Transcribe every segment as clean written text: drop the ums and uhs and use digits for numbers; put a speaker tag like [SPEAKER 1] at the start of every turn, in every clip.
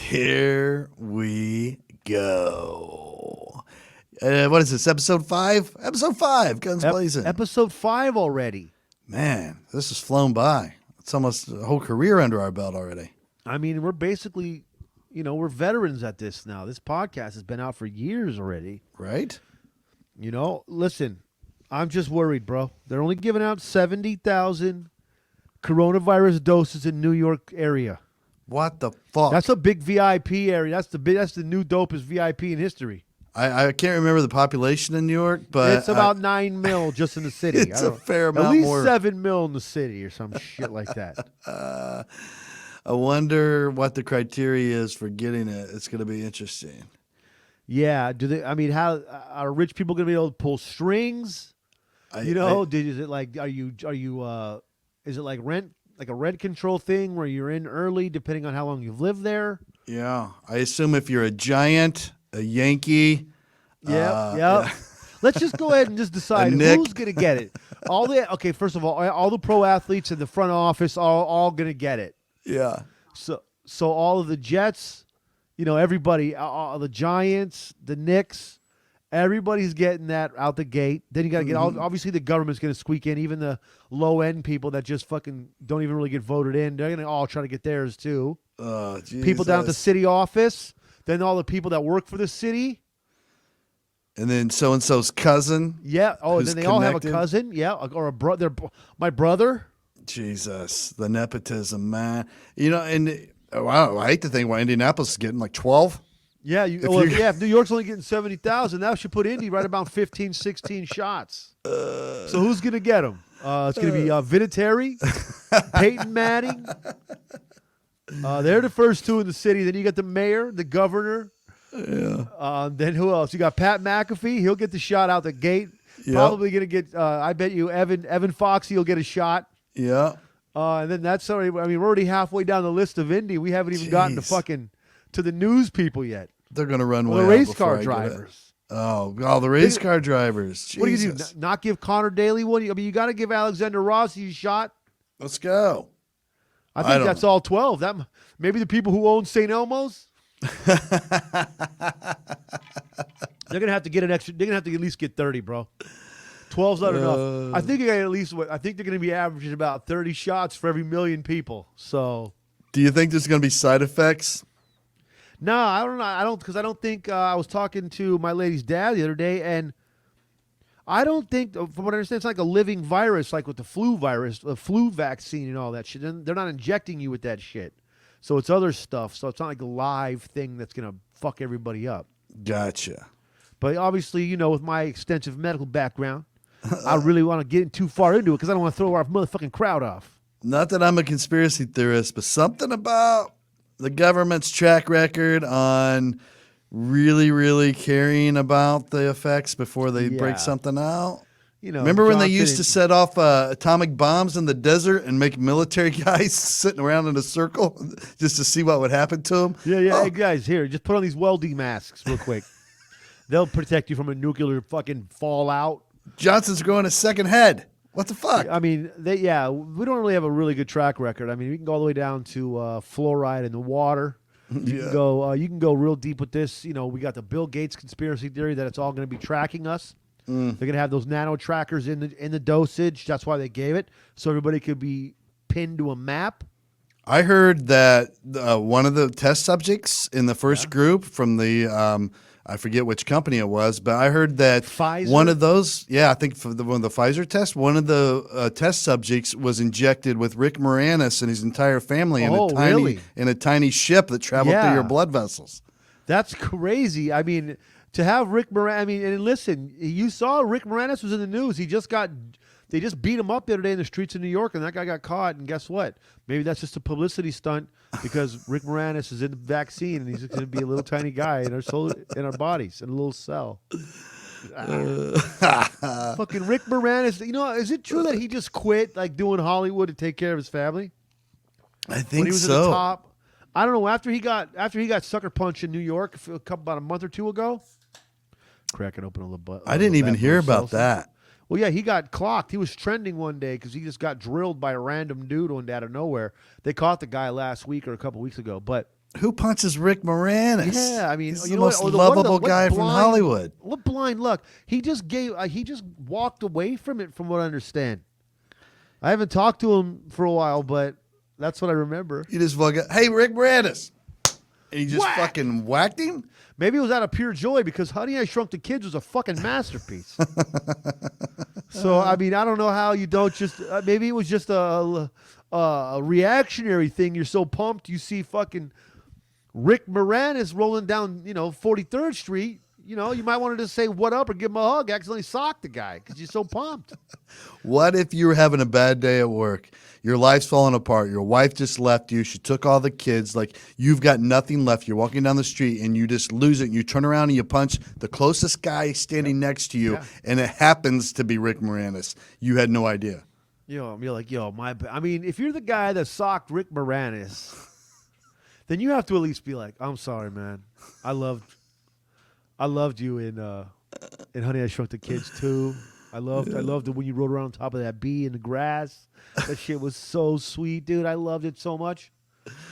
[SPEAKER 1] Here we go. What is this, episode 5? Episode 5, Guns Blazin.
[SPEAKER 2] Episode 5 already.
[SPEAKER 1] Man, this has flown by. It's almost a whole career under our belt already.
[SPEAKER 2] I mean, we're basically, we're veterans at this now. This podcast has been out for years already.
[SPEAKER 1] Right?
[SPEAKER 2] Listen, I'm just worried, bro. They're only giving out 70,000 coronavirus doses in New York area.
[SPEAKER 1] What the fuck?
[SPEAKER 2] That's a big VIP area. That's the new dopest VIP in history.
[SPEAKER 1] I can't remember the population in New York, but
[SPEAKER 2] it's about 9 mil just in the city.
[SPEAKER 1] It's a fair amount
[SPEAKER 2] more. At least
[SPEAKER 1] more.
[SPEAKER 2] 7 mil in the city or some shit like that.
[SPEAKER 1] I wonder what the criteria is for getting it. It's going to be interesting.
[SPEAKER 2] Yeah. How are rich people going to be able to pull strings? Is it like is it like rent? Like a rent control thing where you're in early depending on how long you've lived there?
[SPEAKER 1] Yeah. I assume if you're a Giant, a Yankee.
[SPEAKER 2] Yeah. Let's just go ahead and just decide who's going to get it. First of all the pro athletes in the front office are all going to get it.
[SPEAKER 1] Yeah.
[SPEAKER 2] So all of the Jets, everybody, all the Giants, the Knicks, everybody's getting that out the gate. Then you got to get obviously the government's going to squeak in. Even the low end people that just fucking don't even really get voted in, they're going to all try to get theirs too.
[SPEAKER 1] Oh, Jesus.
[SPEAKER 2] People down at the city office, then all the people that work for the city,
[SPEAKER 1] and then so and so's cousin.
[SPEAKER 2] Yeah. Oh, and then they all have a cousin. Yeah, or a brother. My brother.
[SPEAKER 1] Jesus, the nepotism, man. And wow, I hate to think why Indianapolis is getting like 12.
[SPEAKER 2] Yeah, if New York's only getting 70,000, that should put Indy right about 15, 16 shots. So who's going to get them? It's going to be Vinatieri, Peyton Manning. They're the first two in the city. Then you got the mayor, the governor.
[SPEAKER 1] Yeah.
[SPEAKER 2] Then who else? You got Pat McAfee. He'll get the shot out the gate. Yep. Probably going to get, I bet you, Evan Foxy will get a shot.
[SPEAKER 1] Yeah.
[SPEAKER 2] And then that's already, we're already halfway down the list of Indy. We haven't even gotten to the news people yet.
[SPEAKER 1] They're going to run way
[SPEAKER 2] the
[SPEAKER 1] out
[SPEAKER 2] race
[SPEAKER 1] before
[SPEAKER 2] car
[SPEAKER 1] I
[SPEAKER 2] drivers.
[SPEAKER 1] The race car drivers. Jesus.
[SPEAKER 2] What do you do? Not give Connor Daly one? You got to give Alexander Rossi a shot.
[SPEAKER 1] Let's go.
[SPEAKER 2] I think that's all 12. Maybe the people who own St. Elmo's. They're gonna have to get an extra. They're gonna have to at least get 30, bro. 12's not enough. I think you got at least. I think they're gonna be averaging about 30 shots for every million people. So.
[SPEAKER 1] Do you think there's gonna be side effects?
[SPEAKER 2] No, I don't know. Because I don't think I was talking to my lady's dad the other day, and I don't think, from what I understand, it's like a living virus, like with the flu virus, the flu vaccine and all that shit. And they're not injecting you with that shit. So it's other stuff. So it's not like a live thing that's going to fuck everybody up.
[SPEAKER 1] Gotcha.
[SPEAKER 2] But obviously, with my extensive medical background, I really want to get too far into it because I don't want to throw our motherfucking crowd off.
[SPEAKER 1] Not that I'm a conspiracy theorist, but something about the government's track record on really, really caring about the effects before they break something out. Remember when they used to set off atomic bombs in the desert and make military guys sitting around in a circle just to see what would happen to them?
[SPEAKER 2] Yeah. Hey, guys, here, just put on these welding masks real quick. They'll protect you from a nuclear fucking fallout.
[SPEAKER 1] Johnson's growing a second head. What the fuck?
[SPEAKER 2] We don't really have a really good track record. We can go all the way down to fluoride in the water. You can go real deep with this. We got the Bill Gates conspiracy theory that it's all going to be tracking us. They're going to have those nano trackers in the dosage. That's why they gave it, so everybody could be pinned to a map.
[SPEAKER 1] I heard that one of the test subjects in the first group from the I forget which company it was, but I heard that
[SPEAKER 2] Pfizer?
[SPEAKER 1] One of those, I think for one of the Pfizer tests, one of the test subjects was injected with Rick Moranis and his entire family in a tiny ship that traveled through your blood vessels.
[SPEAKER 2] That's crazy. To have Rick Moranis, and listen, you saw Rick Moranis was in the news. They just beat him up the other day in the streets of New York, and that guy got caught. And guess what? Maybe that's just a publicity stunt because Rick Moranis is in the vaccine, and he's going to be a little tiny guy in our bodies, in a little cell. Fucking Rick Moranis. Is it true that he just quit doing Hollywood to take care of his family?
[SPEAKER 1] I think
[SPEAKER 2] when he was at the top. I don't know. After he got sucker punched in New York about a month or two ago. Cracking open a little butt.
[SPEAKER 1] I didn't even hear about that.
[SPEAKER 2] Well, yeah, he got clocked. He was trending one day because he just got drilled by a random dude one day out of nowhere. They caught the guy last week or a couple weeks ago. But
[SPEAKER 1] who punches Rick Moranis?
[SPEAKER 2] yeah, I mean,
[SPEAKER 1] he's
[SPEAKER 2] you
[SPEAKER 1] the
[SPEAKER 2] know
[SPEAKER 1] most
[SPEAKER 2] what?
[SPEAKER 1] lovable guy from Hollywood.
[SPEAKER 2] What blind luck? He just walked away from it, from what I understand. I haven't talked to him for a while, but that's what I remember.
[SPEAKER 1] He just fucking, hey, Rick Moranis. And he just
[SPEAKER 2] Whack!
[SPEAKER 1] fucking whacked him?
[SPEAKER 2] Maybe it was out of pure joy because Honey, I Shrunk the Kids was a fucking masterpiece. So, I mean, I don't know how you don't just maybe it was just a reactionary thing. You're so pumped you see fucking Rick Moranis rolling down, 43rd Street. You might want to just say what up or give him a hug. Accidentally sock the guy because you're so pumped.
[SPEAKER 1] What if you were having a bad day at work? Your life's falling apart. Your wife just left you. She took all the kids. Like, you've got nothing left. You're walking down the street and you just lose it. And you turn around and you punch the closest guy standing next to you, and it happens to be Rick Moranis. You had no idea.
[SPEAKER 2] You're like, I mean, if you're the guy that socked Rick Moranis, then you have to at least be like, I'm sorry, man. I loved you in Honey, I Shrunk the Kids too. I loved it when you rode around on top of that bee in the grass. That shit was so sweet, dude. I loved it so much.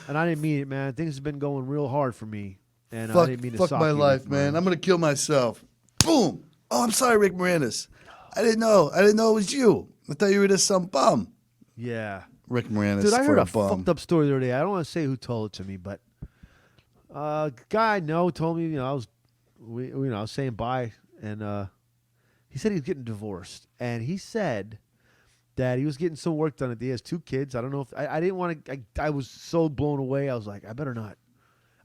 [SPEAKER 2] And I didn't mean it, man. Things have been going real hard for me. And I didn't mean to
[SPEAKER 1] fuck
[SPEAKER 2] sock
[SPEAKER 1] my
[SPEAKER 2] you,
[SPEAKER 1] life,
[SPEAKER 2] Rick
[SPEAKER 1] man.
[SPEAKER 2] Moranis.
[SPEAKER 1] I'm going to kill myself. Boom. Oh, I'm sorry, Rick Moranis. I didn't know it was you. I thought you were just some bum.
[SPEAKER 2] Yeah.
[SPEAKER 1] Rick Moranis.
[SPEAKER 2] Dude, I heard a
[SPEAKER 1] bum.
[SPEAKER 2] fucked up story the other day. I don't want to say who told it to me, but a guy I know told me, I was saying bye, and he said he was getting divorced, and he said that he was getting some work done. He has 2 kids. I don't know if I didn't want to. I was so blown away. I was like, I better not.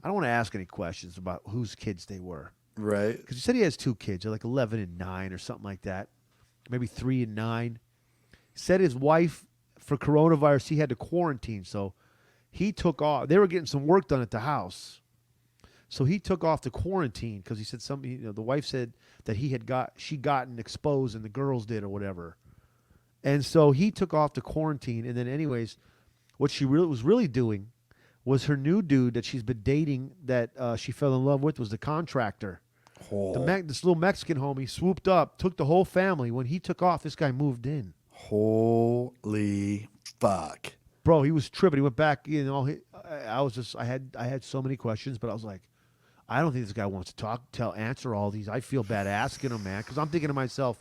[SPEAKER 2] I don't want to ask any questions about whose kids they were,
[SPEAKER 1] Right.
[SPEAKER 2] because he said he has 2 kids. They're like 11 and 9 or something like that, maybe 3 and 9. He said his wife, for coronavirus, he had to quarantine, so he took off. They were getting some work done at the house. So he took off to quarantine because he said the wife said that she gotten exposed and the girls did or whatever. And so he took off to quarantine. And then anyways, what she was really doing was her new dude that she's been dating that she fell in love with was the contractor.
[SPEAKER 1] Oh.
[SPEAKER 2] This little Mexican homie swooped up, took the whole family. When he took off, this guy moved in.
[SPEAKER 1] Holy fuck.
[SPEAKER 2] Bro, he was tripping. He went back, I had so many questions, but I was like, I don't think this guy wants to answer all these. I feel bad asking him, man, because I'm thinking to myself,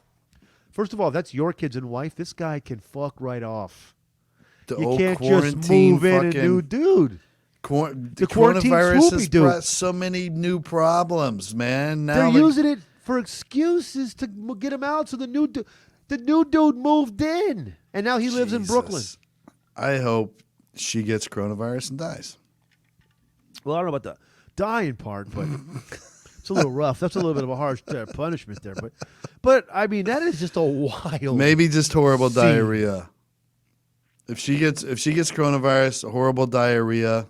[SPEAKER 2] first of all, if that's your kids and wife, this guy can fuck right off. You can't just move in a new dude.
[SPEAKER 1] The coronavirus has brought so many new problems, man. Now
[SPEAKER 2] they're using it for excuses to get him out. So the new dude moved in, and now he lives in Brooklyn.
[SPEAKER 1] I hope she gets coronavirus and dies.
[SPEAKER 2] Well, I don't know about the dying part, but it's a little rough. That's a little bit of a harsh punishment there, but I mean that is just a wild.
[SPEAKER 1] Maybe just horrible
[SPEAKER 2] scene.
[SPEAKER 1] Diarrhea. If she gets coronavirus, horrible diarrhea,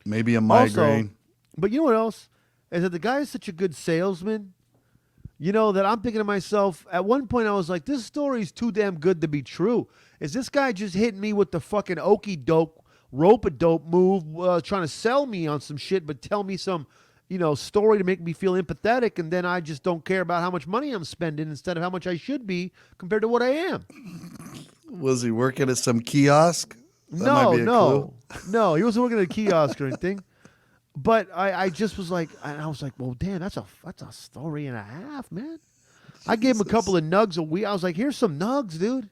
[SPEAKER 1] maybe a migraine.
[SPEAKER 2] Also, but you know what else is that the guy is such a good salesman. That I'm thinking to myself. At one point, I was like, "This story is too damn good to be true." Is this guy just hitting me with the fucking okey doke? Rope-a-dope move, trying to sell me on some shit, but tell me some, story to make me feel empathetic, and then I just don't care about how much money I'm spending instead of how much I should be compared to what I am.
[SPEAKER 1] Was he working at some kiosk?
[SPEAKER 2] No, he wasn't working at a kiosk or anything. But I just was like, well, damn, that's a story and a half, man. Jesus. I gave him a couple of nugs a week. I was like, here's some nugs, dude.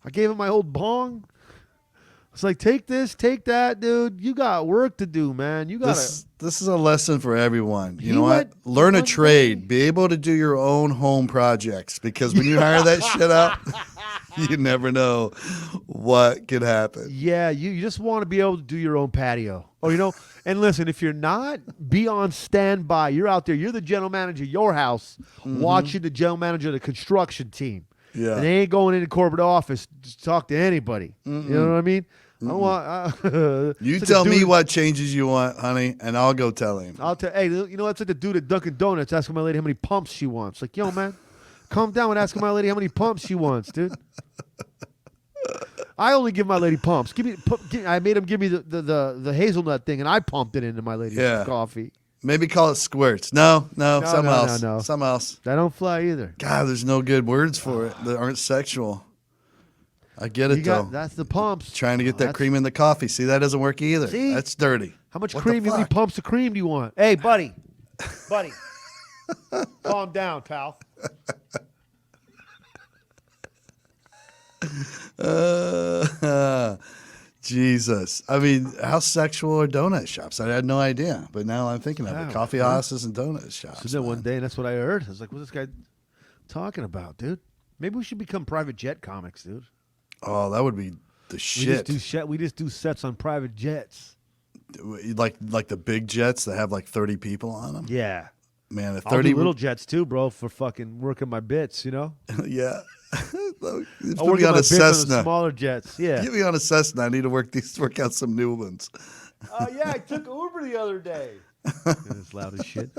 [SPEAKER 2] I gave him my old bong. It's like, take this, take that, dude. You got work to do, man. You got to.
[SPEAKER 1] This is a lesson for everyone. You know what? Learn a trade. Be able to do your own home projects, because when you hire that shit out, you never know what could happen.
[SPEAKER 2] Yeah, you just want to be able to do your own patio. And listen, if you're not, be on standby. You're out there. You're the general manager of your house, watching the general manager of the construction team.
[SPEAKER 1] Yeah.
[SPEAKER 2] And they ain't going into the corporate office to talk to anybody. You know what I mean? I want.
[SPEAKER 1] You tell me what changes you want, honey, and I'll go tell him.
[SPEAKER 2] Hey, that's like the dude at Dunkin' Donuts asking my lady how many pumps she wants. Like, yo, man, calm down with asking my lady how many pumps she wants, dude. I only give my lady pumps. I made him give me the hazelnut thing, and I pumped it into my lady's coffee.
[SPEAKER 1] Maybe call it squirts. No, something else.
[SPEAKER 2] No.
[SPEAKER 1] Something else.
[SPEAKER 2] That don't fly either.
[SPEAKER 1] God, there's no good words for it that aren't sexual. I get it, though.
[SPEAKER 2] That's the pumps.
[SPEAKER 1] Trying to get that cream in the coffee. See, that doesn't work either.
[SPEAKER 2] See?
[SPEAKER 1] That's dirty.
[SPEAKER 2] How much
[SPEAKER 1] What
[SPEAKER 2] cream?
[SPEAKER 1] the
[SPEAKER 2] How many
[SPEAKER 1] fuck?
[SPEAKER 2] pumps of cream do you want? Hey, buddy. Calm down, pal.
[SPEAKER 1] Jesus. I mean, how sexual are donut shops? I had no idea, but now I'm thinking of it.
[SPEAKER 2] Yeah,
[SPEAKER 1] Coffee houses and donut shops.
[SPEAKER 2] So then one
[SPEAKER 1] man.
[SPEAKER 2] day, and that's what I heard. I was like, what's this guy talking about, dude? Maybe we should become private jet comics, dude.
[SPEAKER 1] Oh, that would be the shit.
[SPEAKER 2] We just do sets on private jets.
[SPEAKER 1] Like the big jets that have like 30 people on them.
[SPEAKER 2] Yeah.
[SPEAKER 1] Man, a
[SPEAKER 2] I'll
[SPEAKER 1] 30
[SPEAKER 2] do little jets too, bro, for fucking working my bits, you know?
[SPEAKER 1] yeah.
[SPEAKER 2] I'll
[SPEAKER 1] Put
[SPEAKER 2] work
[SPEAKER 1] me on
[SPEAKER 2] my
[SPEAKER 1] a
[SPEAKER 2] bits on the
[SPEAKER 1] Cessna.
[SPEAKER 2] smaller jets. Yeah.
[SPEAKER 1] Get me on a Cessna. I need to work out some new ones.
[SPEAKER 2] Yeah, I took Uber the other day. It's loud as shit.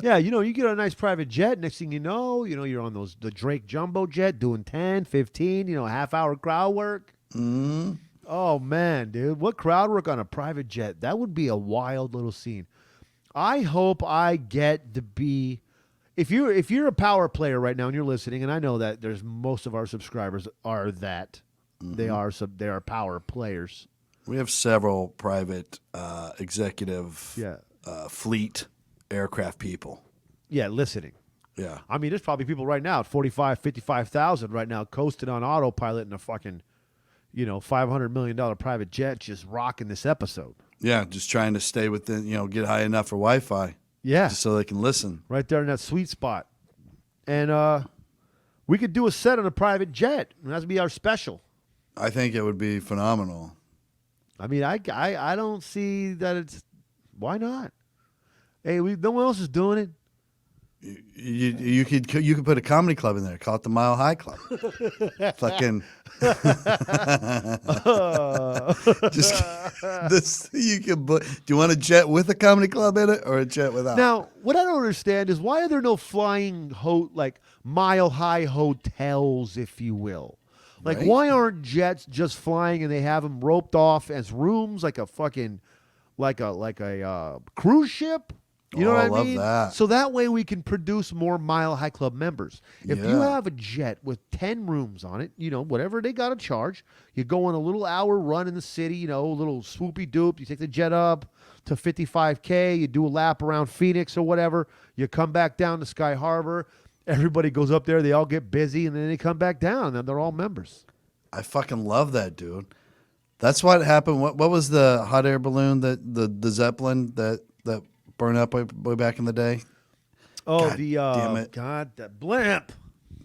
[SPEAKER 2] Yeah, you get on a nice private jet. Next thing you know, you're on the Drake jumbo jet doing 10, 15, half-hour crowd work.
[SPEAKER 1] Mm.
[SPEAKER 2] Oh, man, dude. What crowd work on a private jet? That would be a wild little scene. I hope I get to be... If you're a power player right now and you're listening, and I know that there's most of our subscribers are that.
[SPEAKER 1] Mm-hmm.
[SPEAKER 2] They are power players.
[SPEAKER 1] We have several private executive fleet aircraft people.
[SPEAKER 2] Yeah, listening.
[SPEAKER 1] Yeah.
[SPEAKER 2] I mean, there's probably people right now at 45, 55,000 right now coasting on autopilot in a fucking, $500 million private jet just rocking this episode.
[SPEAKER 1] Yeah, just trying to stay within, get high enough for Wi-Fi.
[SPEAKER 2] Yeah.
[SPEAKER 1] Just so they can listen.
[SPEAKER 2] Right there in that sweet spot. And we could do a set on a private jet. And that'd be our special.
[SPEAKER 1] I think it would be phenomenal.
[SPEAKER 2] I mean, I don't see that it's... Why not? Hey, no one else is doing it.
[SPEAKER 1] You could put a comedy club in there. Call it the Mile High Club. Fucking... Just this. You can. Do you want a jet with a comedy club in it or a jet without?
[SPEAKER 2] Now, what I don't understand is why are there no flying mile high hotels, if you will? Like,
[SPEAKER 1] Right.
[SPEAKER 2] why aren't jets just flying and they have them roped off as rooms like a fucking like a cruise ship? You know
[SPEAKER 1] Oh,
[SPEAKER 2] what
[SPEAKER 1] I
[SPEAKER 2] I
[SPEAKER 1] love
[SPEAKER 2] mean?
[SPEAKER 1] that.
[SPEAKER 2] So that way we can produce more Mile High Club members. If you
[SPEAKER 1] Yeah.
[SPEAKER 2] have a jet with 10 rooms on it, whatever they got to charge, you go on a little hour run in the city, a little swoopy doop. You take the jet up to 55K, you do a lap around Phoenix or whatever, you come back down to Sky Harbor. Everybody goes up there, they all get busy, and then they come back down, and they're all members.
[SPEAKER 1] I fucking love that, dude. That's what happened. What was the hot air balloon that the Zeppelin that burned up way back in the day?
[SPEAKER 2] Oh,
[SPEAKER 1] God damn it.
[SPEAKER 2] that blimp.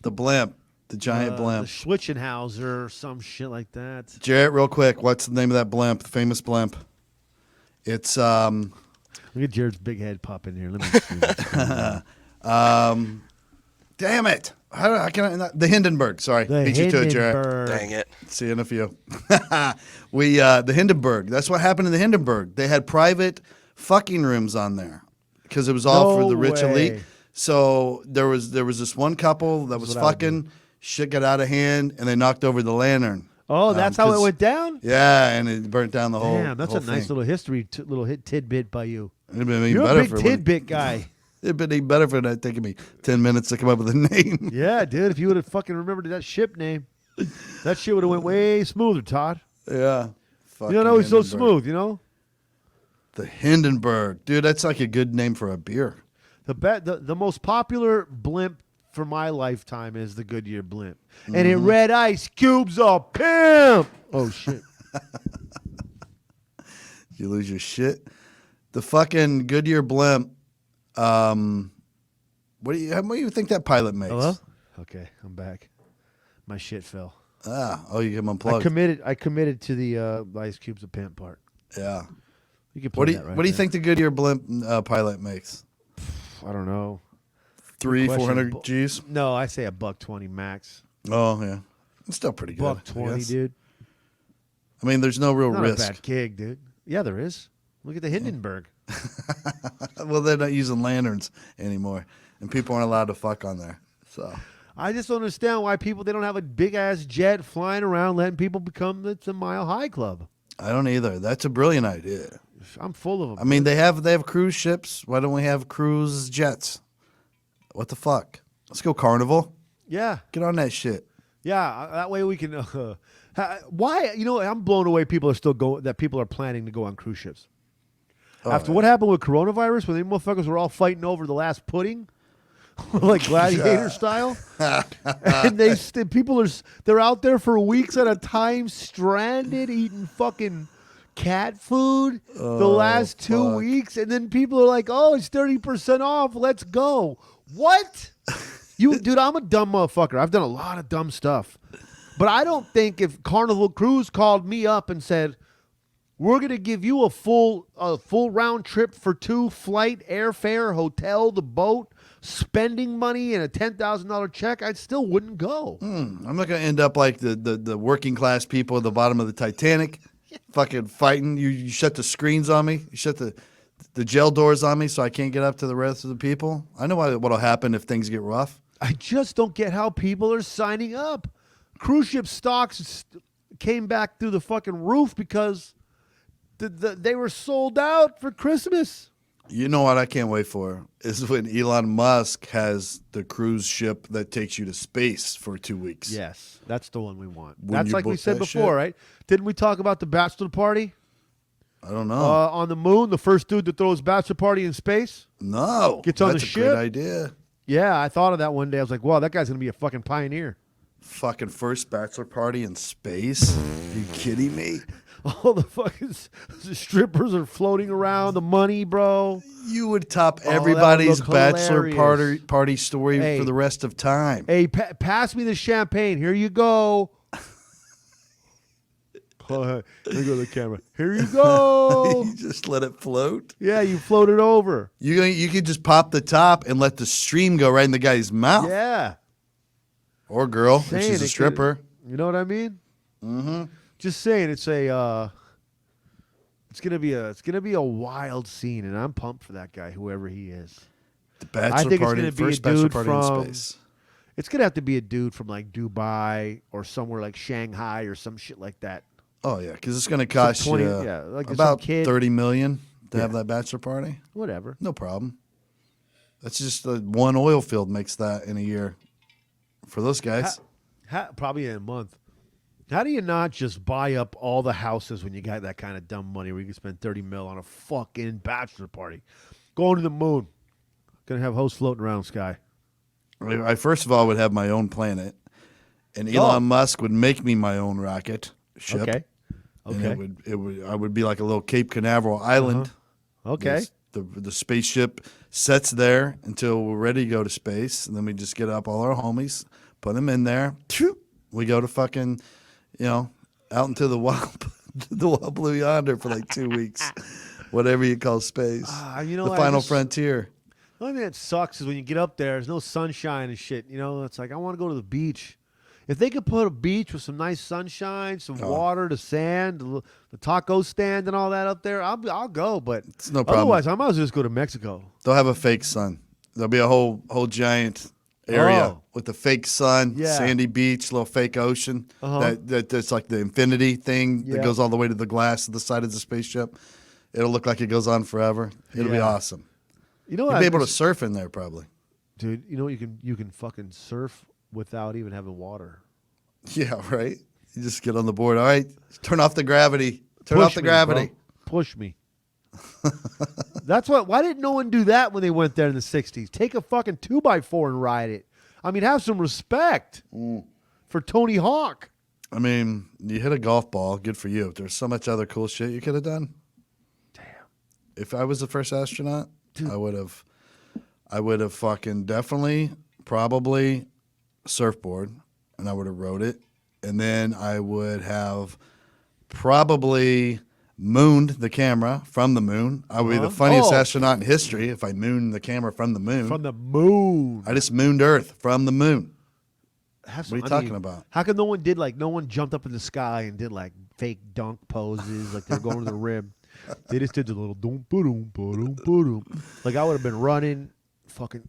[SPEAKER 1] The blimp, the giant
[SPEAKER 2] The
[SPEAKER 1] blimp.
[SPEAKER 2] Schwitzenhauser or some shit like that.
[SPEAKER 1] Jarrett, real quick, what's the name of that blimp? The famous blimp. It's
[SPEAKER 2] Look at Jared's big head pop in here. Let me see.
[SPEAKER 1] damn it. How can I not? The Hindenburg. Sorry,
[SPEAKER 2] The
[SPEAKER 1] beat you to it, Jarrett.
[SPEAKER 2] Hindenburg.
[SPEAKER 3] Dang it.
[SPEAKER 1] See you in a few. The Hindenburg. That's what happened in the Hindenburg. They had private fucking rooms on there because it was all for
[SPEAKER 2] No
[SPEAKER 1] the rich
[SPEAKER 2] way.
[SPEAKER 1] elite. So there was this one couple that was
[SPEAKER 2] what I would
[SPEAKER 1] fucking. Shit got out of hand, and they knocked over the lantern.
[SPEAKER 2] Oh, that's how it
[SPEAKER 1] 'cause-
[SPEAKER 2] went down?
[SPEAKER 1] Yeah, and it burnt down the whole.
[SPEAKER 2] Damn, that's
[SPEAKER 1] whole
[SPEAKER 2] a nice
[SPEAKER 1] thing.
[SPEAKER 2] little history, little hit tidbit by you.
[SPEAKER 1] It'd been even
[SPEAKER 2] You're
[SPEAKER 1] better
[SPEAKER 2] a big
[SPEAKER 1] for
[SPEAKER 2] tidbit guy.
[SPEAKER 1] It'd been even better for it taking me 10 minutes to come up with a name.
[SPEAKER 2] Yeah, dude, if you would have fucking remembered that ship name, that shit would have went way smoother, Todd.
[SPEAKER 1] Yeah.
[SPEAKER 2] You don't know he's so
[SPEAKER 1] Hindenburg.
[SPEAKER 2] smooth,
[SPEAKER 1] The Hindenburg. Dude, that's like a good name for a beer.
[SPEAKER 2] The most popular blimp for my lifetime is the Goodyear blimp. And it read Ice Cube's a pimp. Oh, shit.
[SPEAKER 1] You lose your shit. The fucking Goodyear blimp. What do you think that pilot makes?
[SPEAKER 2] Hello? Okay, I'm back. My shit fell.
[SPEAKER 1] Oh, you get him unplugged.
[SPEAKER 2] I committed to the Ice Cube's a pimp part.
[SPEAKER 1] Yeah.
[SPEAKER 2] You can
[SPEAKER 1] What
[SPEAKER 2] play
[SPEAKER 1] do you,
[SPEAKER 2] that right
[SPEAKER 1] what do you
[SPEAKER 2] there.
[SPEAKER 1] think the Goodyear blimp pilot makes?
[SPEAKER 2] I don't know.
[SPEAKER 1] 400
[SPEAKER 2] question.
[SPEAKER 1] G's?
[SPEAKER 2] No, I say $120 max.
[SPEAKER 1] Oh, yeah. It's still pretty good. I
[SPEAKER 2] $120,
[SPEAKER 1] guess.
[SPEAKER 2] dude.
[SPEAKER 1] I mean, there's no real
[SPEAKER 2] Not
[SPEAKER 1] risk.
[SPEAKER 2] a bad gig, dude. Yeah, there is. Look at the Hindenburg.
[SPEAKER 1] Well, they're not using lanterns anymore, and people aren't allowed to fuck on there. So
[SPEAKER 2] I just don't understand why they don't have a big ass jet flying around letting people become the Mile High Club.
[SPEAKER 1] I don't either. That's a brilliant idea.
[SPEAKER 2] I'm full of them.
[SPEAKER 1] I mean, they have cruise ships. Why don't we have cruise jets? What the fuck? Let's go Carnival.
[SPEAKER 2] Yeah.
[SPEAKER 1] Get on that shit.
[SPEAKER 2] Yeah, that way we can. Why? I'm blown away. People are planning to go on cruise ships. After what happened with coronavirus, when they motherfuckers were all fighting over the last pudding, like gladiator style, and they're out there for weeks at a time, stranded, eating fucking cat food the last 2 weeks, and then people are like, "Oh, it's 30% off. Let's go." What? Dude, I'm a dumb motherfucker. I've done a lot of dumb stuff. But I don't think if Carnival Cruise called me up and said, we're going to give you a full round trip for 2, flight, airfare, hotel, the boat, spending money, and a $10,000 check, I still wouldn't go.
[SPEAKER 1] I'm not going to end up like the working class people at the bottom of the Titanic fucking fighting. You shut the screens on me. You shut the jail doors on me so I can't get up to the rest of the people. I know what will happen if things get rough.
[SPEAKER 2] I just don't get how people are signing up. Cruise ship stocks came back through the fucking roof because they were sold out for Christmas.
[SPEAKER 1] You know what I can't wait for is when Elon Musk has the cruise ship that takes you to space for 2 weeks.
[SPEAKER 2] Yes, that's the one we want.
[SPEAKER 1] When
[SPEAKER 2] That's
[SPEAKER 1] you
[SPEAKER 2] like we
[SPEAKER 1] book
[SPEAKER 2] said
[SPEAKER 1] that
[SPEAKER 2] before,
[SPEAKER 1] shit?
[SPEAKER 2] right? Didn't we talk about the bachelor party?
[SPEAKER 1] I don't know.
[SPEAKER 2] On the moon, the first dude to throw his bachelor party in space?
[SPEAKER 1] No.
[SPEAKER 2] Gets on
[SPEAKER 1] That's
[SPEAKER 2] the
[SPEAKER 1] a
[SPEAKER 2] ship?
[SPEAKER 1] great idea.
[SPEAKER 2] Yeah, I thought of that one day. I was like, wow, that guy's going to be a fucking pioneer.
[SPEAKER 1] Fucking first bachelor party in space? Are you kidding me?
[SPEAKER 2] All the fucking strippers are floating around, the money, bro.
[SPEAKER 1] You would top
[SPEAKER 2] that would
[SPEAKER 1] everybody's
[SPEAKER 2] look
[SPEAKER 1] bachelor
[SPEAKER 2] hilarious.
[SPEAKER 1] party story
[SPEAKER 2] Hey.
[SPEAKER 1] for the rest of time.
[SPEAKER 2] Hey, pass me the champagne. Here you go. Here you go, the camera. Here you go.
[SPEAKER 1] You just let it float.
[SPEAKER 2] Yeah, you float it over.
[SPEAKER 1] You could just pop the top and let the stream go right in the guy's mouth.
[SPEAKER 2] Yeah.
[SPEAKER 1] Or girl, if
[SPEAKER 2] Saying
[SPEAKER 1] she's a
[SPEAKER 2] it
[SPEAKER 1] stripper.
[SPEAKER 2] You know what I mean?
[SPEAKER 1] Mm-hmm.
[SPEAKER 2] Just saying, it's gonna be a wild scene, and I'm pumped for that guy, whoever he is.
[SPEAKER 1] The bachelor
[SPEAKER 2] I think it's
[SPEAKER 1] party,
[SPEAKER 2] gonna be
[SPEAKER 1] first
[SPEAKER 2] a
[SPEAKER 1] bachelor
[SPEAKER 2] dude
[SPEAKER 1] party
[SPEAKER 2] from-
[SPEAKER 1] in space.
[SPEAKER 2] It's gonna have to be a dude from like Dubai or somewhere like Shanghai or some shit like that.
[SPEAKER 1] Oh yeah, because it's going to cost
[SPEAKER 2] 20
[SPEAKER 1] you
[SPEAKER 2] yeah, like
[SPEAKER 1] about
[SPEAKER 2] some kid.
[SPEAKER 1] $30 million to have
[SPEAKER 2] Yeah.
[SPEAKER 1] that bachelor party.
[SPEAKER 2] Whatever.
[SPEAKER 1] No problem. That's just one oil field makes that in a year for those guys.
[SPEAKER 2] Probably in a month. How do you not just buy up all the houses when you got that kind of dumb money where you can spend $30 million on a fucking bachelor party? Going to the moon. Gonna have hosts floating around the sky.
[SPEAKER 1] I first of all would have my own planet, and Elon Musk would make me my own rocket ship.
[SPEAKER 2] Okay.
[SPEAKER 1] And I would be like a little Cape Canaveral island.
[SPEAKER 2] Okay.
[SPEAKER 1] The spaceship sets there until we're ready to go to space, and then we just get up all our homies, put them in there. We go to fucking, out into the wild blue yonder for like 2 weeks, whatever you call space. The final frontier.
[SPEAKER 2] The only thing that sucks is when you get up there, there's no sunshine and shit. It's like I want to go to the beach. If they could put a beach with some nice sunshine, some water, the sand, the taco stand, and all that up there, I'll go. But
[SPEAKER 1] it's no problem.
[SPEAKER 2] Otherwise, I might as well just go to Mexico.
[SPEAKER 1] They'll have a fake sun. There'll be a whole giant area with the fake sun, sandy beach, little fake ocean. That's like the infinity thing that goes all the way to the glass of the side of the spaceship. It'll look like it goes on forever. It'll be awesome. You'll be able to surf in there probably.
[SPEAKER 2] Dude, you can fucking surf without even having water.
[SPEAKER 1] Yeah, right? You just get on the board. All right, turn off the gravity.
[SPEAKER 2] Bro. Push me. That's why didn't no one do that when they went there in the 60s? Take a fucking 2x4 and ride it. I mean, have some respect for Tony Hawk.
[SPEAKER 1] I mean, you hit a golf ball. Good for you. There's so much other cool shit you could have done.
[SPEAKER 2] Damn.
[SPEAKER 1] If I was the first astronaut, dude, I would have fucking definitely, probably surfboard, and I would have rode it, and then I would have probably mooned the camera from the moon. I would be the funniest astronaut in history if I mooned the camera from the moon.
[SPEAKER 2] From the moon.
[SPEAKER 1] I just mooned Earth from the moon.
[SPEAKER 2] What
[SPEAKER 1] are you talking about?
[SPEAKER 2] How come no one jumped up in the sky and did like fake dunk poses like they're going to the rim? They just did the little doom boom boom boom. Like I would have been running, fucking.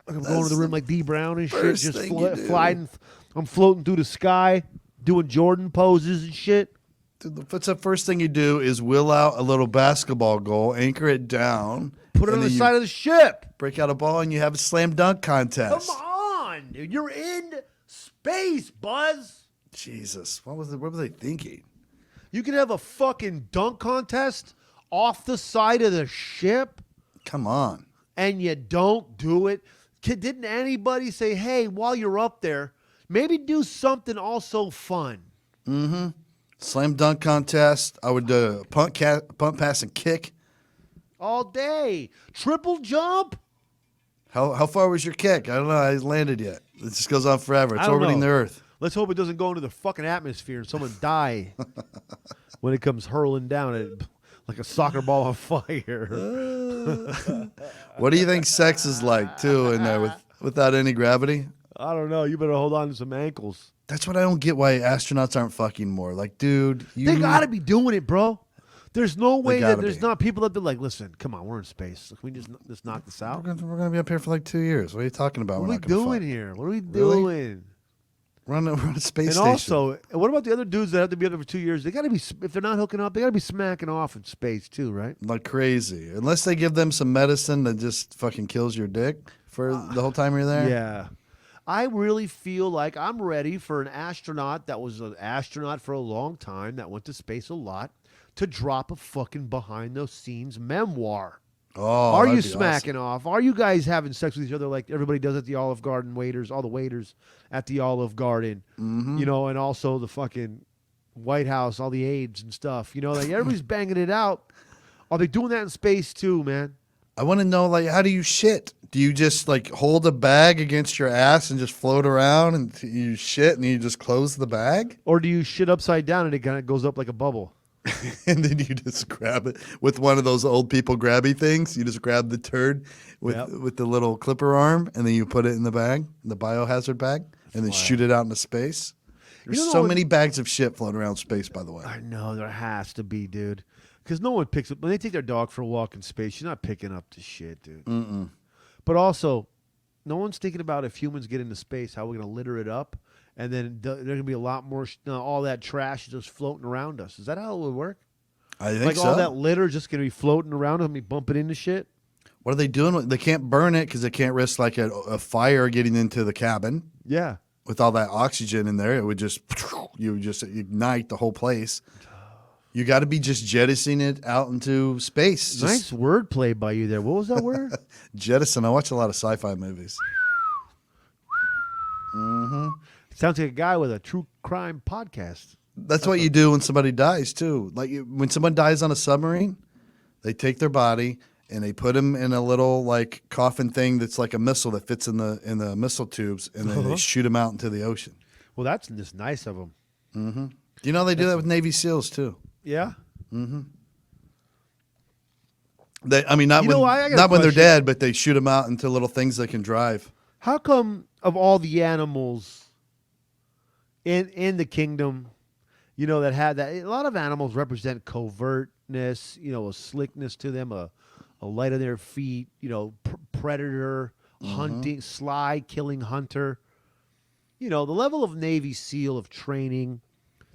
[SPEAKER 2] Like I'm going to the rim like D Brown and shit, just flying. I'm floating through the sky, doing Jordan poses and shit.
[SPEAKER 1] What's the first thing you do is wheel out a little basketball goal, anchor it down.
[SPEAKER 2] Put it on the side of the ship.
[SPEAKER 1] Break out a ball, and you have a slam dunk contest.
[SPEAKER 2] Come on, dude. You're in space, Buzz.
[SPEAKER 1] Jesus. What were they thinking?
[SPEAKER 2] You could have a fucking dunk contest off the side of the ship.
[SPEAKER 1] Come on.
[SPEAKER 2] And you don't do it. Didn't anybody say, hey, while you're up there, maybe do something also fun?
[SPEAKER 1] Mm-hmm. Slam dunk contest. I would do punt, pass, and kick.
[SPEAKER 2] All day. Triple jump?
[SPEAKER 1] How far was your kick? I don't know. I hasn't landed yet. It just goes on forever. It's orbiting the Earth.
[SPEAKER 2] Let's hope it doesn't go into the fucking atmosphere and someone die when it comes hurling down at like a soccer ball on fire.
[SPEAKER 1] What do you think sex is like, too, in there without any gravity?
[SPEAKER 2] I don't know. You better hold on to some ankles.
[SPEAKER 1] That's what I don't get why astronauts aren't fucking more. Like, dude,
[SPEAKER 2] they got to be doing it, bro. There's no way that there's
[SPEAKER 1] be.
[SPEAKER 2] not people that be like, listen, come on, we're in space. Can we just knock this out?
[SPEAKER 1] We're going to be up here for like 2 years. What are you talking about?
[SPEAKER 2] What are we doing here? What are we doing?
[SPEAKER 1] We're on a space
[SPEAKER 2] and
[SPEAKER 1] station.
[SPEAKER 2] Also, what about the other dudes that have to be up there for 2 years? They got to be, if they're not hooking up, they got to be smacking off in space too, right?
[SPEAKER 1] Like crazy. Unless they give them some medicine that just fucking kills your dick for the whole time you're there.
[SPEAKER 2] Yeah. I really feel like I'm ready for an astronaut that was an astronaut for a long time, that went to space a lot, to drop a fucking behind-the-scenes memoir.
[SPEAKER 1] Oh,
[SPEAKER 2] are you smacking off? Are you guys having sex with each other like everybody does at the Olive Garden waiters, all the waiters at the Olive Garden,
[SPEAKER 1] mm-hmm.
[SPEAKER 2] And also the fucking White House, all the aides and stuff, like everybody's banging it out. Are they doing that in space too, man?
[SPEAKER 1] I want to know, like, how do you shit? Do you just, like, hold a bag against your ass and just float around and you shit and you just close the bag?
[SPEAKER 2] Or do you shit upside down and it kind of goes up like a bubble?
[SPEAKER 1] And then you just grab it with one of those old people grabby things. You just grab the turd with the little clipper arm, and then you put it in the bag, the biohazard bag, and then shoot it out into space. There's so many bags of shit floating around space, by the way.
[SPEAKER 2] I know, there has to be, dude. Because no one picks up, when they take their dog for a walk in space, you're not picking up the shit, dude.
[SPEAKER 1] Mm-mm.
[SPEAKER 2] But also, no one's thinking about if humans get into space, how we're going to litter it up. And then there's going to be a lot more, all that trash just floating around us. Is that how it would work?
[SPEAKER 1] I think so.
[SPEAKER 2] Like all that litter just going to be floating around us and be bumping into shit?
[SPEAKER 1] What are they doing? They can't burn it because they can't risk like a fire getting into the cabin.
[SPEAKER 2] Yeah.
[SPEAKER 1] With all that oxygen in there, it would just, you would just ignite the whole place. You got to be just jettisoning it out into space.
[SPEAKER 2] Nice wordplay by you there. What was that word?
[SPEAKER 1] Jettison. I watch a lot of sci-fi movies. Mm-hmm.
[SPEAKER 2] Sounds like a guy with a true crime podcast.
[SPEAKER 1] That's what you do when somebody dies, too. Like when someone dies on a submarine, they take their body and they put them in a little like coffin thing that's like a missile that fits in the missile tubes, and then they shoot them out into the ocean.
[SPEAKER 2] Well, that's just nice of them.
[SPEAKER 1] Mm-hmm. You know they do that with Navy SEALs, too.
[SPEAKER 2] Yeah?
[SPEAKER 1] Mm-hmm. Not when they're dead, but they shoot them out into little things that can drive.
[SPEAKER 2] How come of all the animals in the kingdom, that had that, a lot of animals represent covertness, a slickness to them, a light on their feet, predator, hunting, sly, killing hunter. The level of Navy SEAL of training,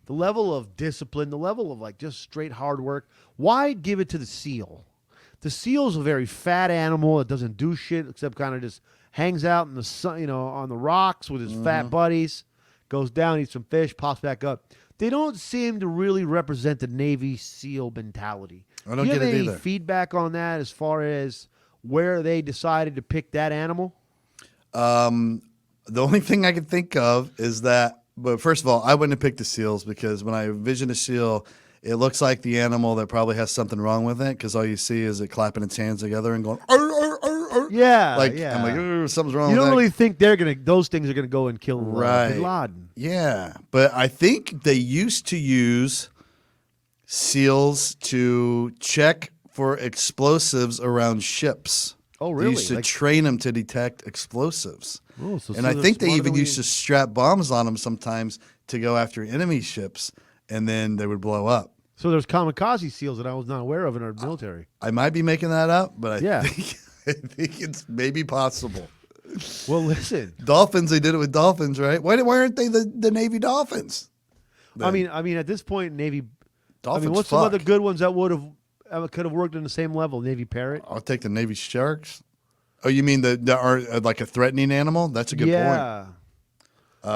[SPEAKER 2] the level of discipline, the level of like just straight hard work. Why give it to the SEAL? The SEAL's a very fat animal that doesn't do shit except kind of just hangs out in the sun, on the rocks with his fat buddies, goes down, eats some fish, pops back up. They don't seem to really represent the Navy SEAL mentality.
[SPEAKER 1] I don't get it either.
[SPEAKER 2] Do you have any feedback on that as far as where they decided to pick that animal?
[SPEAKER 1] The only thing I can think of is that, but first of all, I wouldn't have picked the SEALs because when I envision a SEAL, it looks like the animal that probably has something wrong with it because all you see is it clapping its hands together and going, arr, arr, arr, arr.
[SPEAKER 2] Yeah,
[SPEAKER 1] I'm like, something's wrong with that.
[SPEAKER 2] You don't really think those things are going to go and kill Bin Laden.
[SPEAKER 1] Yeah, but I think they used to use SEALs to check for explosives around ships.
[SPEAKER 2] Oh, really?
[SPEAKER 1] They used to train them to detect explosives.
[SPEAKER 2] Oh, so
[SPEAKER 1] I think they even used to strap bombs on them sometimes to go after enemy ships, and then they would blow up.
[SPEAKER 2] So there's kamikaze SEALs that I was not aware of in our military.
[SPEAKER 1] I might be making that up, but I think it's maybe possible.
[SPEAKER 2] Well, listen.
[SPEAKER 1] Dolphins, they did it with dolphins, right? Why aren't they the Navy Dolphins?
[SPEAKER 2] Then? I mean, at this point, Navy,
[SPEAKER 1] Dolphins
[SPEAKER 2] what's some other good ones that could have worked on the same level? Navy Parrot.
[SPEAKER 1] I'll take the Navy Sharks. Oh, you mean that are like a threatening animal? That's a good point.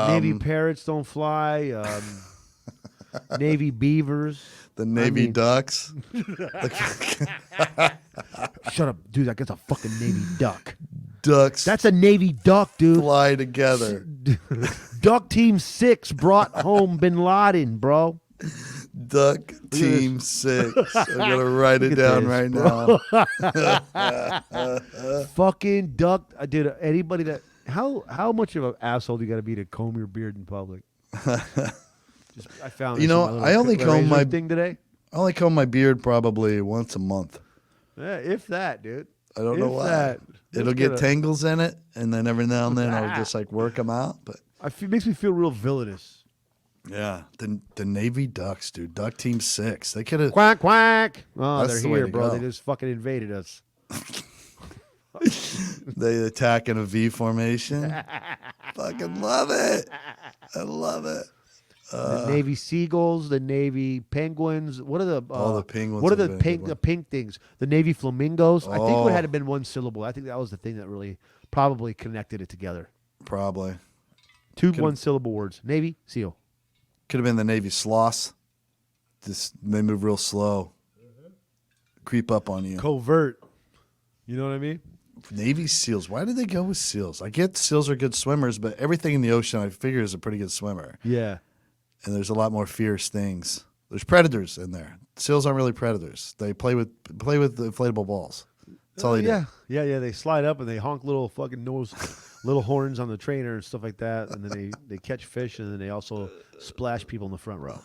[SPEAKER 2] Navy Parrots don't fly. Navy Beavers.
[SPEAKER 1] The Navy Ducks.
[SPEAKER 2] Shut up, dude. That's a fucking Navy duck.
[SPEAKER 1] Ducks.
[SPEAKER 2] That's a Navy duck, dude.
[SPEAKER 1] Fly together.
[SPEAKER 2] Duck Team 6 brought home Bin Laden, bro.
[SPEAKER 1] Duck Team 6. I'm going to write it down right now.
[SPEAKER 2] Fucking duck. Dude, anybody that... How much of an asshole do you got to be to comb your beard in public? I found this
[SPEAKER 1] I only comb my
[SPEAKER 2] thing today.
[SPEAKER 1] I only comb my beard probably once a month.
[SPEAKER 2] Yeah, if that, dude.
[SPEAKER 1] I don't know why. It'll get tangles in it, and then every now and then I'll just like work them out. But
[SPEAKER 2] it makes me feel real villainous.
[SPEAKER 1] Yeah, the Navy Ducks, dude. Duck Team 6. They could have
[SPEAKER 2] quack quack. Oh,
[SPEAKER 1] That's
[SPEAKER 2] they're
[SPEAKER 1] the way
[SPEAKER 2] here,
[SPEAKER 1] to
[SPEAKER 2] bro.
[SPEAKER 1] go.
[SPEAKER 2] They just fucking invaded us.
[SPEAKER 1] They attack in a V formation. Fucking love it. I love it.
[SPEAKER 2] The Navy Seagulls, the Navy Penguins. What are the
[SPEAKER 1] the penguins?
[SPEAKER 2] What are
[SPEAKER 1] have
[SPEAKER 2] the
[SPEAKER 1] been a good one.
[SPEAKER 2] pink things? The Navy Flamingos. I think
[SPEAKER 1] Oh.
[SPEAKER 2] it had been one syllable. I think that was the thing that really probably connected it together.
[SPEAKER 1] Probably.
[SPEAKER 2] Two one syllable words. Navy SEAL.
[SPEAKER 1] Could have been the Navy Sloths. They move real slow. Creep up on you.
[SPEAKER 2] Covert. You know what I mean?
[SPEAKER 1] Navy SEALs. Why did they go with SEALs? I get SEALs are good swimmers, but everything in the ocean I figure is a pretty good swimmer.
[SPEAKER 2] Yeah.
[SPEAKER 1] And there's a lot more fierce things. There's predators in there. SEALs aren't really predators. They play with inflatable balls. That's all they do.
[SPEAKER 2] Yeah. They slide up and they honk little fucking little horns on the trainer and stuff like that. And then they catch fish and then they also splash people in the front row.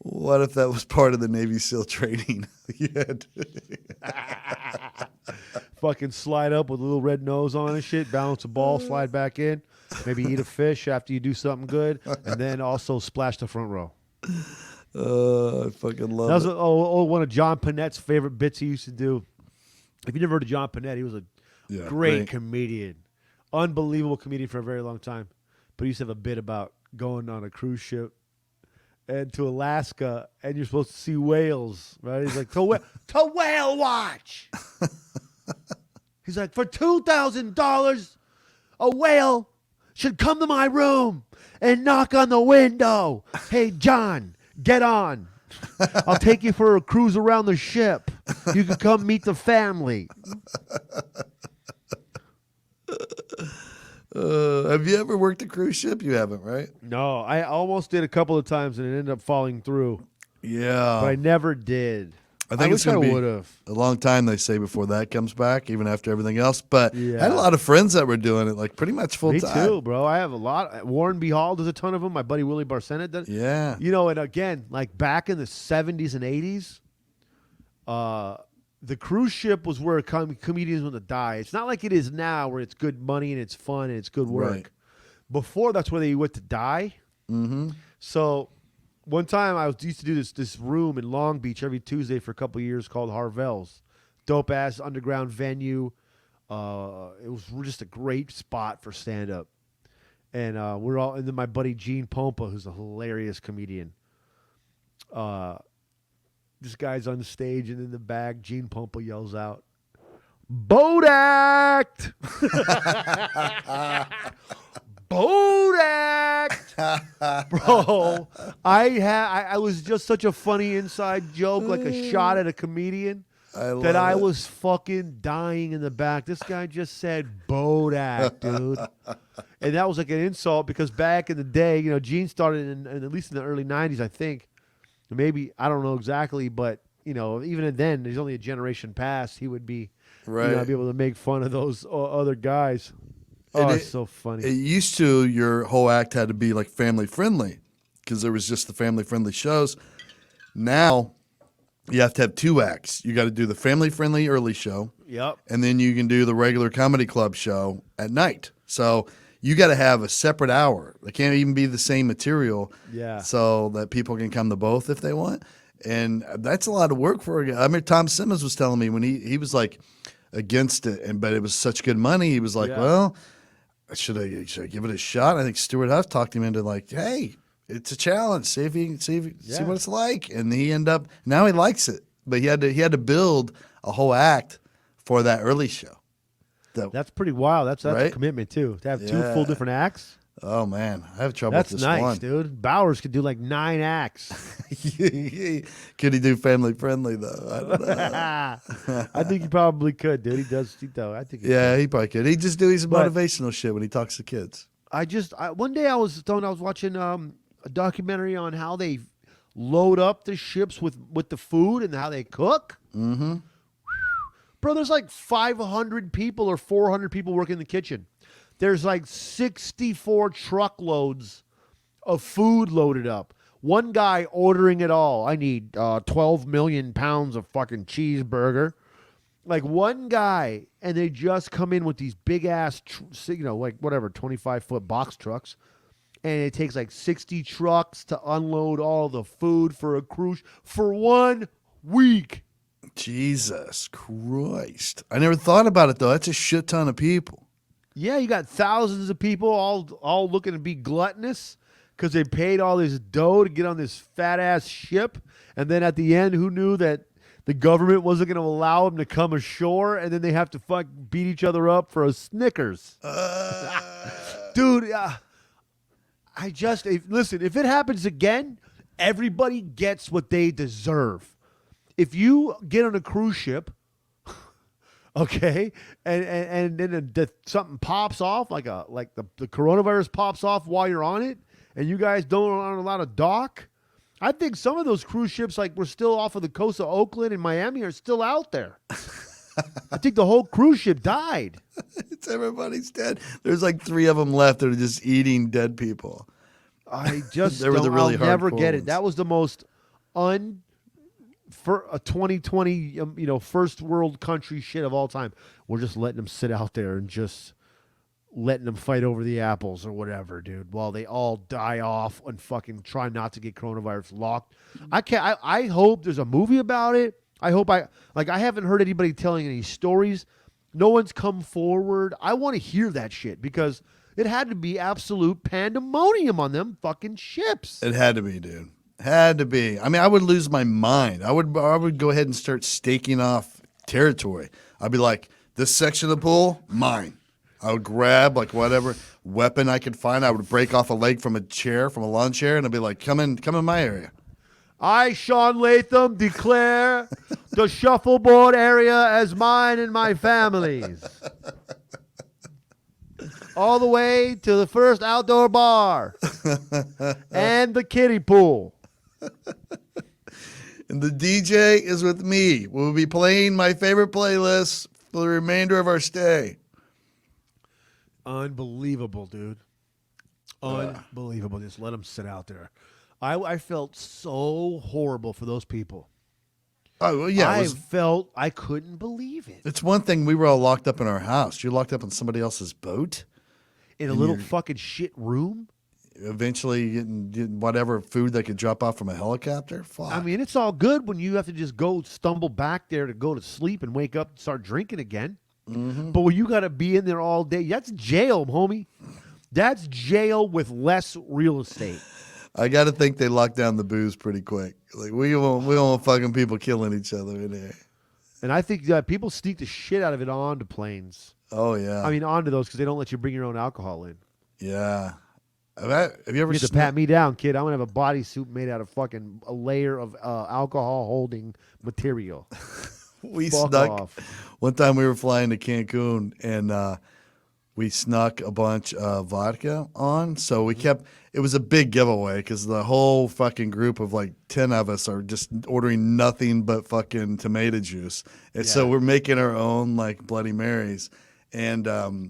[SPEAKER 1] What if that was part of the Navy SEAL training?
[SPEAKER 2] Fucking slide up with a little red nose on and shit, balance a ball, slide back in, maybe eat a fish after you do something good, and then also splash the front row.
[SPEAKER 1] I fucking love it.
[SPEAKER 2] One of John Panett's favorite bits he used to do. If you never heard of John Panett, he was a great comedian. Unbelievable comedian for a very long time. But he used to have a bit about going on a cruise ship and to Alaska, and you're supposed to see whales, right? He's like, to whale watch. He's like, for $2,000, a whale should come to my room and knock on the window. Hey, John, get on. I'll take you for a cruise around the ship. You can come meet the family.
[SPEAKER 1] Have you ever worked a cruise ship? You haven't, right?
[SPEAKER 2] No, I almost did a couple of times and it ended up falling through.
[SPEAKER 1] Yeah.
[SPEAKER 2] But I never did.
[SPEAKER 1] I think it's going to be
[SPEAKER 2] would've.
[SPEAKER 1] a long time, they say, before that comes back, even after everything else. But I
[SPEAKER 2] Yeah.
[SPEAKER 1] had a lot of friends that were doing it, like pretty much full
[SPEAKER 2] Me
[SPEAKER 1] time.
[SPEAKER 2] too, bro. I have a lot. Warren B. Hall does a ton of them. My buddy Willie Barcena does.
[SPEAKER 1] Yeah.
[SPEAKER 2] You know, and again, like back in the 70s and 80s, the cruise ship was where comedians went to die. It's not like it is now where it's good money and it's fun and it's good work.
[SPEAKER 1] Right.
[SPEAKER 2] Before, that's where they went to die.
[SPEAKER 1] Mm-hmm.
[SPEAKER 2] So one time I used to do this room in Long Beach every Tuesday for a couple of years called Harvell's. Dope-ass underground venue. It was just a great spot for stand-up. And and then my buddy Gene Pompa, who's a hilarious comedian. This guy's on the stage, and in the back, Gene Pompa yells out, "Boat act!" Boat act, bro. I was just such a funny inside joke, like a shot at a comedian, that I was fucking dying in the back. This guy just said boat act, dude. And that was like an insult because back in the day, you know, Gene started in at least in the early 90s, I think. Maybe, I don't know exactly, but, you know, even then, there's only a generation past, he would be,
[SPEAKER 1] Right.
[SPEAKER 2] be able to make fun of those other guys.
[SPEAKER 1] And
[SPEAKER 2] Oh, it's so funny.
[SPEAKER 1] It used to, your whole act had to be like family friendly because there was just the family friendly shows. Now you have to have two acts. You got to do the family friendly early show.
[SPEAKER 2] Yep.
[SPEAKER 1] And then you can do the regular comedy club show at night. So you got to have a separate hour. They can't even be the same material.
[SPEAKER 2] Yeah.
[SPEAKER 1] So that people can come to both if they want. And that's a lot of work for a guy. I mean, Tom Simmons was telling me when he was like against it, but it was such good money. He was like,
[SPEAKER 2] Yeah.
[SPEAKER 1] well, should I give it a shot? I think Stuart Huff talked him into like, hey, it's a challenge. See what it's like. And now he likes it. But he had to build a whole act for that early show.
[SPEAKER 2] That's pretty wild. That's
[SPEAKER 1] right?
[SPEAKER 2] a commitment too. To have two full different acts.
[SPEAKER 1] Oh man, I have trouble
[SPEAKER 2] That's
[SPEAKER 1] with this
[SPEAKER 2] nice,
[SPEAKER 1] one.
[SPEAKER 2] dude. Bowers could do like 9 acts.
[SPEAKER 1] Could he do family friendly though? I don't know.
[SPEAKER 2] I think he probably could, dude. He does. I think.
[SPEAKER 1] He probably could. He just do his motivational shit when he talks to kids.
[SPEAKER 2] One day I was watching a documentary on how they load up the ships with the food and how they cook.
[SPEAKER 1] Mm-hmm.
[SPEAKER 2] Bro, there's like 500 people or 400 people working in the kitchen. There's like 64 truckloads of food loaded up. One guy ordering it all. I need 12 million pounds of fucking cheeseburger. Like one guy, and they just come in with these big ass, 25-foot box trucks. And it takes like 60 trucks to unload all the food for a cruise for 1 week.
[SPEAKER 1] Jesus Christ. I never thought about it, though. That's a shit ton of people.
[SPEAKER 2] Yeah, you got thousands of people all looking to be gluttonous because they paid all this dough to get on this fat-ass ship. And then at the end, who knew that the government wasn't going to allow them to come ashore, and then they have to beat each other up for a Snickers? Dude, listen, if it happens again, everybody gets what they deserve. If you get on a cruise ship, okay, and then something pops off, like the coronavirus pops off while you're on it, and you guys aren't allowed to dock, I think some of those cruise ships, like we're still off of the coast of Oakland and Miami, are still out there. I think the whole cruise ship died.
[SPEAKER 1] Everybody's dead. There's like 3 of them left that are just eating dead people.
[SPEAKER 2] I just
[SPEAKER 1] They were the really
[SPEAKER 2] I'll never
[SPEAKER 1] hardcore
[SPEAKER 2] get it.
[SPEAKER 1] ones.
[SPEAKER 2] That was the most for a 2020 first world country shit of all time. We're just letting them sit out there and just letting them fight over the apples or whatever, dude, while they all die off and fucking try not to get coronavirus locked. I hope there's a movie about it. I hope I haven't heard anybody telling any stories. No one's come forward. I want to hear that shit because it had to be absolute pandemonium on them fucking ships.
[SPEAKER 1] It had to be, dude. Had to be. I mean, I would lose my mind. I would go ahead and start staking off territory. I'd be like, this section of the pool, mine. I would grab like whatever weapon I could find. I would break off a leg from a lawn chair, and I'd be like, come in my area.
[SPEAKER 2] I, Shaun Latham, declare the shuffleboard area as mine and my family's. All the way to the first outdoor bar and the kiddie pool.
[SPEAKER 1] And the DJ is with me. We'll be playing my favorite playlist for the remainder of our stay.
[SPEAKER 2] Unbelievable, dude. Unbelievable. Just let them sit out there. I felt so horrible for those people.
[SPEAKER 1] Oh, well, yeah.
[SPEAKER 2] I couldn't believe it.
[SPEAKER 1] It's one thing we were all locked up in our house. You're locked up in somebody else's boat.
[SPEAKER 2] In a little fucking shit room?
[SPEAKER 1] Eventually getting whatever food they could drop off from a helicopter. Fuck.
[SPEAKER 2] I mean, it's all good when you have to just go stumble back there to go to sleep and wake up and start drinking again.
[SPEAKER 1] Mm-hmm.
[SPEAKER 2] But when you got to be in there all day, that's jail, homie. That's jail with less real estate.
[SPEAKER 1] I got to think they locked down the booze pretty quick. Like we don't want fucking people killing each other in there.
[SPEAKER 2] And I think people sneak the shit out of it onto planes.
[SPEAKER 1] Oh yeah.
[SPEAKER 2] I mean, onto those because they don't let you bring your own alcohol in.
[SPEAKER 1] Yeah. Have you ever?
[SPEAKER 2] You have to pat me down, kid. I'm gonna have a bodysuit made out of fucking a layer of alcohol holding material.
[SPEAKER 1] We
[SPEAKER 2] Fuck
[SPEAKER 1] snuck.
[SPEAKER 2] off.
[SPEAKER 1] One time we were flying to Cancun and we snuck a bunch of vodka on. So we kept. It was a big giveaway because the whole fucking group of like 10 of us are just ordering nothing but fucking tomato juice. And so we're making our own like Bloody Marys. And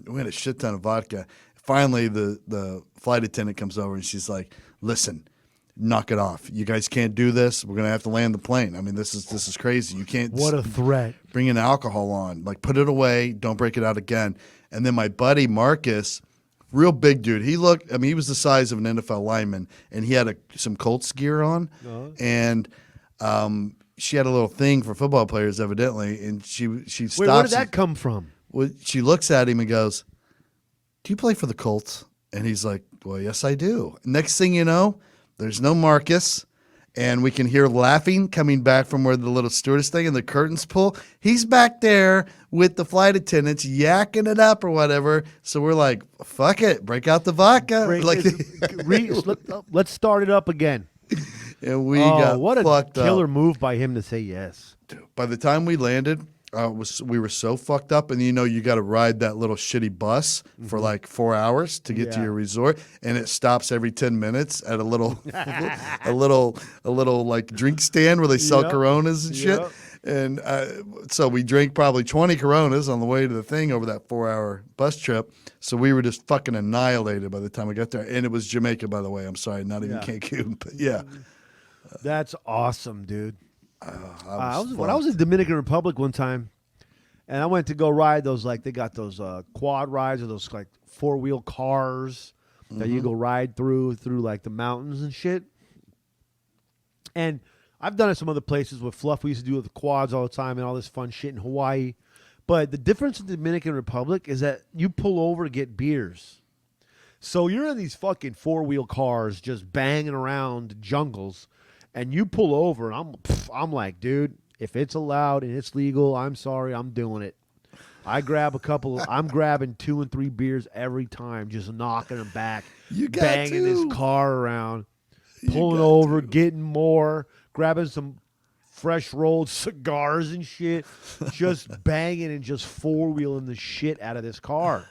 [SPEAKER 1] we had a shit ton of vodka. Finally, the flight attendant comes over and she's like, listen, knock it off. You guys can't do this. We're going to have to land the plane. I mean, this is crazy. You can't.
[SPEAKER 2] What a threat.
[SPEAKER 1] Bring in alcohol on. Like, put it away. Don't break it out again. And then my buddy Marcus, real big dude. He was the size of an NFL lineman, and he had some Colts gear on. Uh-huh. And she had a little thing for football players, evidently. And she stops.
[SPEAKER 2] Wait, where did that come from?
[SPEAKER 1] Well, she looks at him and goes, do you play for the Colts? And he's like, well, yes, I do. Next thing you know, There's no Marcus. And we can hear laughing coming back from where the little stewardess thing and the curtains pull. He's back there with the flight attendants yakking it up or whatever. So we're like, fuck it, break out the vodka.
[SPEAKER 2] Let's start it up again.
[SPEAKER 1] And we got
[SPEAKER 2] what a
[SPEAKER 1] fucked
[SPEAKER 2] killer
[SPEAKER 1] up.
[SPEAKER 2] move by him to say yes.
[SPEAKER 1] By the time we landed, we were so fucked up, and you got to ride that little shitty bus for like 4 hours to get to your resort, and it stops every 10 minutes at a little like drink stand where they sell Coronas and shit. And so we drank probably 20 Coronas on the way to the thing over that 4-hour bus trip. So we were just fucking annihilated by the time we got there, and it was Jamaica, by the way. I'm sorry, not even Cancun, but yeah.
[SPEAKER 2] That's awesome, dude.
[SPEAKER 1] I
[SPEAKER 2] was in Dominican Republic one time, and I went to go ride those, like, they got those quad rides or those like 4-wheel cars that you go ride through like the mountains and shit. And I've done it some other places with Fluff. We used to do it with the quads all the time and all this fun shit in Hawaii. But the difference in the Dominican Republic is that you pull over to get beers. So you're in these fucking 4-wheel cars just banging around jungles. And you pull over, and I'm like, dude, if it's allowed and it's legal, I'm sorry, I'm doing it. I'm grabbing 2 and 3 beers every time, just knocking them back, banging this car around, pulling over, getting more, grabbing some fresh rolled cigars and shit, just banging and just 4-wheeling the shit out of this car.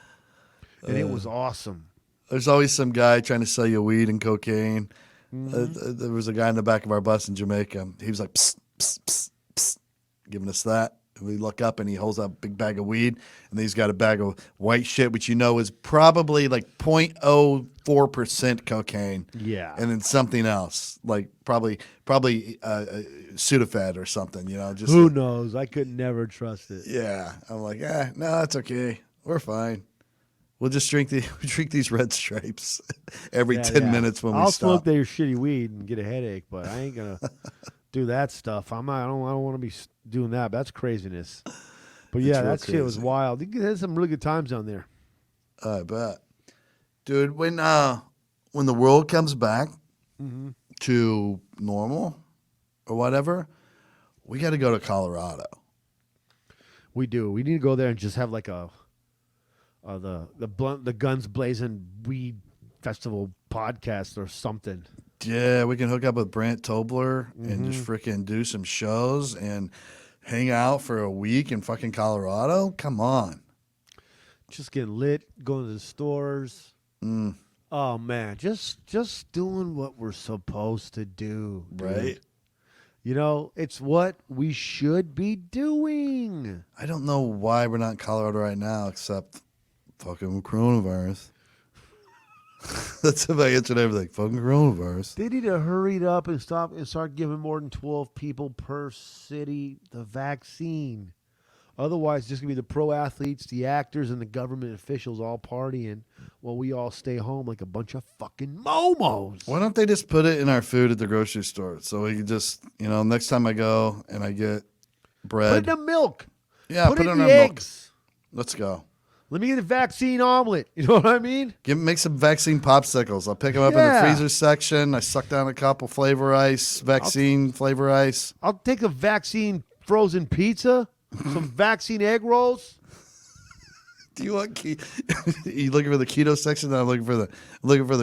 [SPEAKER 2] And it was awesome.
[SPEAKER 1] There's always some guy trying to sell you weed and cocaine. There was a guy in the back of our bus in Jamaica. He was like, psst, psst, psst, psst, giving us that. And we look up, and he holds up a big bag of weed, and then he's got a bag of white shit, which is probably like 0.04% cocaine.
[SPEAKER 2] Yeah.
[SPEAKER 1] And then something else, like probably Sudafed or something, just
[SPEAKER 2] who knows? I could never trust it.
[SPEAKER 1] Yeah. I'm like, no, that's okay. We're fine. We'll just drink these red stripes every 10 minutes when we stop.
[SPEAKER 2] I'll smoke their shitty weed and get a headache, but I ain't gonna do that stuff. I don't want to be doing that. That's craziness. But yeah, that shit was wild. You had some really good times down there.
[SPEAKER 1] I bet, dude. When the world comes back to normal or whatever, we got to go to Colorado.
[SPEAKER 2] We do. We need to go there and just have like the Guns Blazin Weed Festival podcast or something.
[SPEAKER 1] Yeah, we can hook up with Brant Tobler and just freaking do some shows and hang out for a week in fucking Colorado. Come on. Just
[SPEAKER 2] getting lit, going to the stores. Oh man, just doing what we're supposed to do, dude.
[SPEAKER 1] Right?
[SPEAKER 2] It's what we should be doing.
[SPEAKER 1] I don't know why we're not in Colorado right now, except fucking coronavirus. That's if I answered everything. Fucking coronavirus.
[SPEAKER 2] They need to hurry it up and start giving more than 12 people per city the vaccine. Otherwise, it's just going to be the pro athletes, the actors, and the government officials all partying while we all stay home like a bunch of fucking momos.
[SPEAKER 1] Why don't they just put it in our food at the grocery store? So we can just, next time I go and I get bread.
[SPEAKER 2] Put it in the milk.
[SPEAKER 1] Yeah,
[SPEAKER 2] put it in
[SPEAKER 1] our
[SPEAKER 2] the eggs.
[SPEAKER 1] Milk. Let's go.
[SPEAKER 2] Let me get a vaccine omelet. You know what I mean?
[SPEAKER 1] Make some vaccine popsicles. I'll pick them up in the freezer section. I suck down a couple flavor ice, flavor ice.
[SPEAKER 2] I'll take a vaccine frozen pizza, some vaccine egg rolls.
[SPEAKER 1] Do you want you looking for the keto section? I'm looking for the